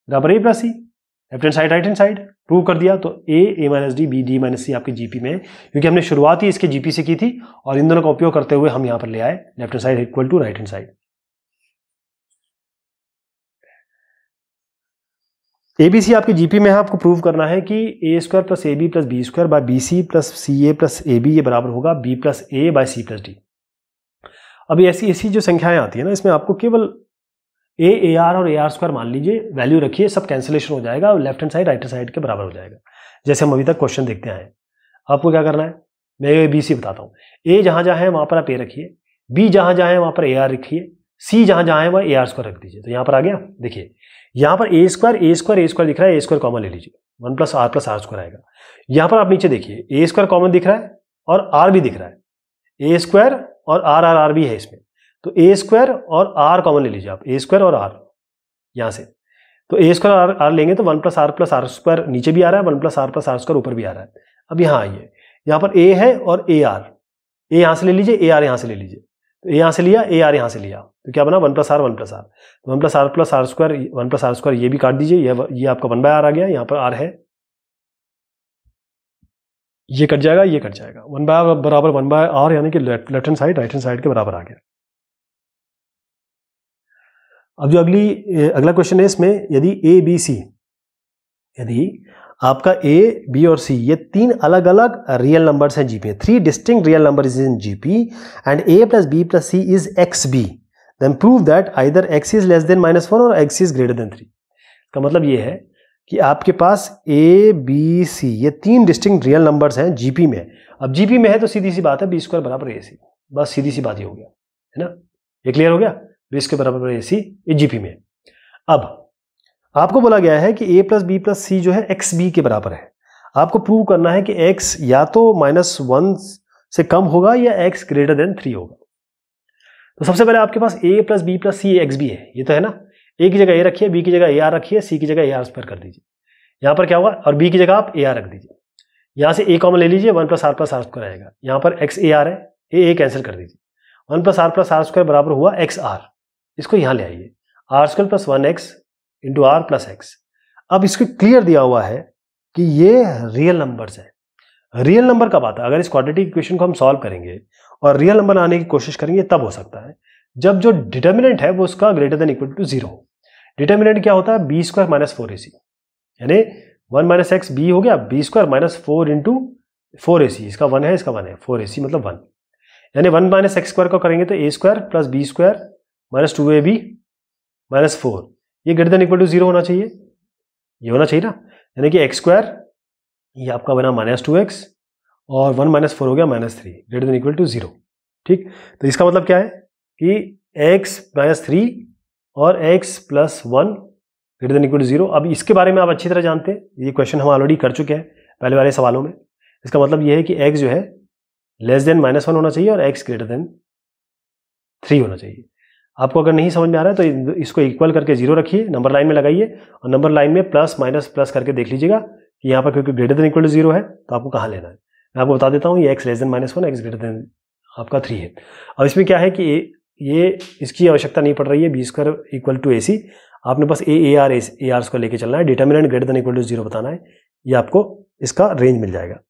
बराबर a plus c, left hand side right hand side prove कर दिया। तो a minus d, b d minus c आपके जीपी में है, क्योंकि हमने शुरुआत ही इसके जीपी से की थी और इन दोनों का उपयोग करते हुए हम यहां पर ले आए left hand side equal to right hand side. ABC आपके जीपी में है, आपको प्रूव करना है कि ए square plus a B plus B square by b c plus c a plus a b ये बराबर होगा b plus a by c plus d. अभी ऐसी जो संख्याएं आती है ना, इसमें आपको केवल ए आर और ए आर स्क्वायर मान लीजिए, वैल्यू रखिए, सब कैंसिलेशन हो जाएगा और left hand side right hand side के बराबर हो जाएगा, जैसे हम अभी तक क्वेश्चन देखते आए। आपको क्या करना है, मैं ए बी सी बताता हूँ। ए जहां जहां है वहां पर आप ए रखिए, बी जहां जहां है वहां पर ए आर रखिए, सी जहां जहां है वहां ए आर स्क्वायर रख दीजिए। तो यहां पर आ गया, देखिए यहां पर ए स्क्वायर दिख रहा है, ए स्क्वायर कॉमन ले लीजिए, 1 प्लस आर स्क्वायर आएगा। यहां पर आप नीचे देखिए ए स्क्वायर कॉमन दिख रहा है और आर भी दिख रहा है, ए स्क्वायर और आर भी है इसमें, तो ए स्क्वायर और आर कॉमन ले लीजिए आप, ए स्क्वायर और आर यहां से। तो ए स्क्वायर आर लेंगे तो 1 प्लस आर स्क्वायर नीचे भी आ रहा है, 1 प्लस आर स्क्वायर ऊपर भी आ रहा है। अब यहां आइए, यहां पर ए है और ए आर, ए यहां से ले लीजिए, ए आर यहां से ले लीजिए, तो ए यहां से लिया, ए आर यहां से लिया, तो क्या बना 1 प्लस आर 1 प्लस आर, तो 1 plus R square 1 plus R square ये भी काट दीजिए, ये आपका 1 बाय आर आ गया, यहां पर आर है, ये कट जाएगा, ये कट जाएगा, 1 बाय आर बराबर 1 बाय आर, यानी कि left hand side right hand side के बराबर आ गया। अब जो अगला क्वेश्चन है इसमें, यदि ए बी सी, यदि आपका ए बी और सी ये तीन अलग अलग रियल नंबर्स हैं GP, 3 distinct real numbers in GP and A plus B plus C is X B, then prove that either X is less than -1 और एक्स इज ग्रेटर देन 3। का मतलब ये है कि आपके पास ए बी सी ये 3 डिस्टिंक्ट रियल नंबर्स हैं जीपी में। अब जीपी में है तो सीधी सी बात है बी स्क्वायर बराबर ए सी, बस सीधी सी बात ही हो गया, है ना, ये क्लियर हो गया, बी स्क्वायर बराबर ए सी ये जीपी में। अब आपको बोला गया है कि a प्लस बी प्लस सी जो है एक्स बी के बराबर है। आपको प्रूव करना है कि x या तो -1 से कम होगा या x ग्रेटर देन 3 होगा। तो सबसे पहले आपके पास a plus B plus C X B है, ये तो है ना, a की जगह a रखिए, b की जगह a r रखिए, c की जगह a r स्क्वायर कर दीजिए। यहां पर क्या होगा, और b की जगह आप a r रख दीजिए, यहां से a कॉमन ले लीजिए, 1 प्लस आर स्क्वायर आएगा, यहां पर x a r है, a कैंसिल कर दीजिए, 1 प्लस आर स्क्वायर बराबर हुआ x r, इसको यहां ले आइए, R square plus 1x into R plus X. अब इसको क्लियर दिया हुआ है कि ये रियल नंबर्स है। रियल नंबर कब आता है, अगर इस क्वाड्रेटिक इक्वेशन को हम सॉल्व करेंगे और रियल नंबर आने की कोशिश करेंगे तब हो सकता है जब जो डिटर्मिनेंट है वो उसका greater than equal to 0। Determinant क्या होता है, बी स्क्वायर माइनस 4ac, यानी 1 माइनस एक्स बी हो गया, B square minus 4 into 4ac, इसका 1 है, इसका 1 है, 4ac मतलब 1, यानी 1 माइनस एक्स स्क्वायर को करेंगे तो a square plus B square minus 2ab minus 4, ये ग्रेटर देन इक्वल टू 0 होना चाहिए, ये होना चाहिए ना, यानी कि एक्स स्क्वायर ये आपका बना -2x और 1 माइनस 4 हो गया -3, ग्रेटर देन इक्वल टू 0। ठीक, तो इसका मतलब क्या है कि x माइनस 3 और x plus 1 greater than equal to 0। अब इसके बारे में आप अच्छी तरह जानते हैं, ये क्वेश्चन हम ऑलरेडी कर चुके हैं पहले वाले सवालों में। इसका मतलब ये है कि x जो है लेस देन -1 होना चाहिए और x ग्रेटर देन 3 होना चाहिए। आपको अगर नहीं समझ में आ रहा है तो इसको इक्वल करके 0 रखिए, नंबर लाइन में लगाइए और नंबर लाइन में प्लस माइनस प्लस करके देख लीजिएगा कि यहाँ पर क्योंकि ग्रेटर देन इक्वल टू 0 है तो आपको कहाँ लेना है। मैं आपको बता देता हूँ, ये x less than -1, x greater than आपका 3 है। और इसमें क्या है कि ये इसकी आवश्यकता नहीं पड़ रही है, B square equal to AC, आपने बस ए आर स्क्वायर लेके चलना है, determinant greater than equal to 0 बताना है, ये आपको इसका रेंज मिल जाएगा।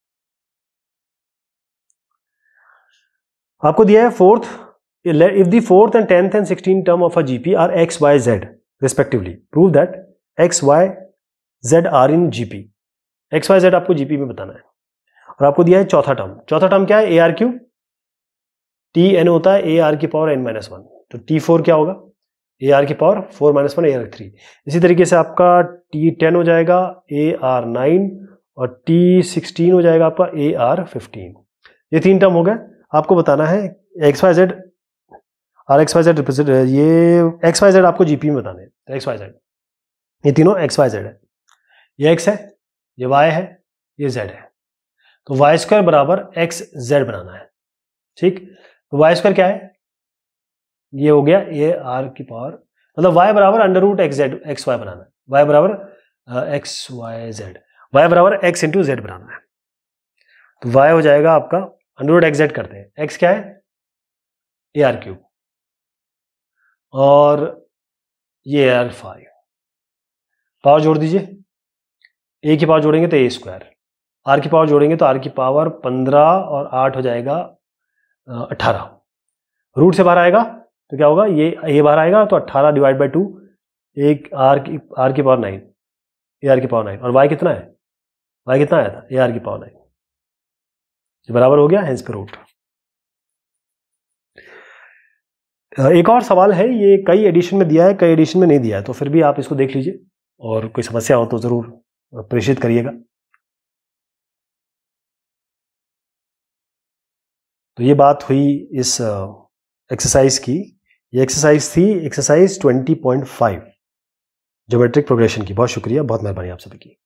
आपको दिया है fourth, if the 4th and 10th and 16th term of a GP are x, y, z respectively, prove that x, y, z are in GP। x, y, z आपको GP में बताना है। और आपको दिया है चौथा टर्म क्या है, AR क्यूब, TN होता है AR की पावर n-1, तो T4 क्या होगा, AR की पावर 4-1 AR 3। इसी तरीके से आपका T10 हो जाएगा AR 9 और T16 हो जाएगा आपका AR 15। ये 3 टर्म हो गए। आपको बताना है एक्स वाई जेड और एक्स वाई जेड रिप्रेजेंट, ये एक्स वाई जेड आपको जीपी में बताने हैं। एक्स वाई जेड ये तीनों एक्स वाई जेड है, ये एक्स है, ये वाई है, ये जेड है। तो वाई स्क्वायर बराबर एक्स जेड बनाना है। ठीक, तो वाई स्क्वायर क्या है, ये हो गया ए आर की पावर, मतलब वाई बराबर under root x z x y बनाना है। वाई बराबर एक्स वाई जेड, वाई बराबर एक्स इंटू जेड बनाना है। तो y हो जाएगा आपका √x(z) करते हैं, x क्या है AR3 और ये AR5, पावर जोड़ दीजिए, a की पावर जोड़ेंगे तो a², r की पावर जोड़ेंगे तो r की पावर 15 और 8 हो जाएगा 18, रूट से बाहर आएगा तो क्या होगा, ये a बाहर आएगा तो 18 डिवाइड बाई 2, एक r की पावर 9, AR की पावर 9, और y कितना है, y कितना आया था AR की पावर 9, ये बराबर हो गया, हेंस पे रूट। एक और सवाल है, ये कई एडिशन में दिया है, कई एडिशन में नहीं दिया है, तो फिर भी आप इसको देख लीजिए और कोई समस्या हो तो जरूर प्रेषित करिएगा। तो ये बात हुई इस एक्सरसाइज की। ये एक्सरसाइज थी एक्सरसाइज 20.5 ज्योमेट्रिक प्रोग्रेशन की। बहुत शुक्रिया, बहुत मेहरबानी आप सभी की।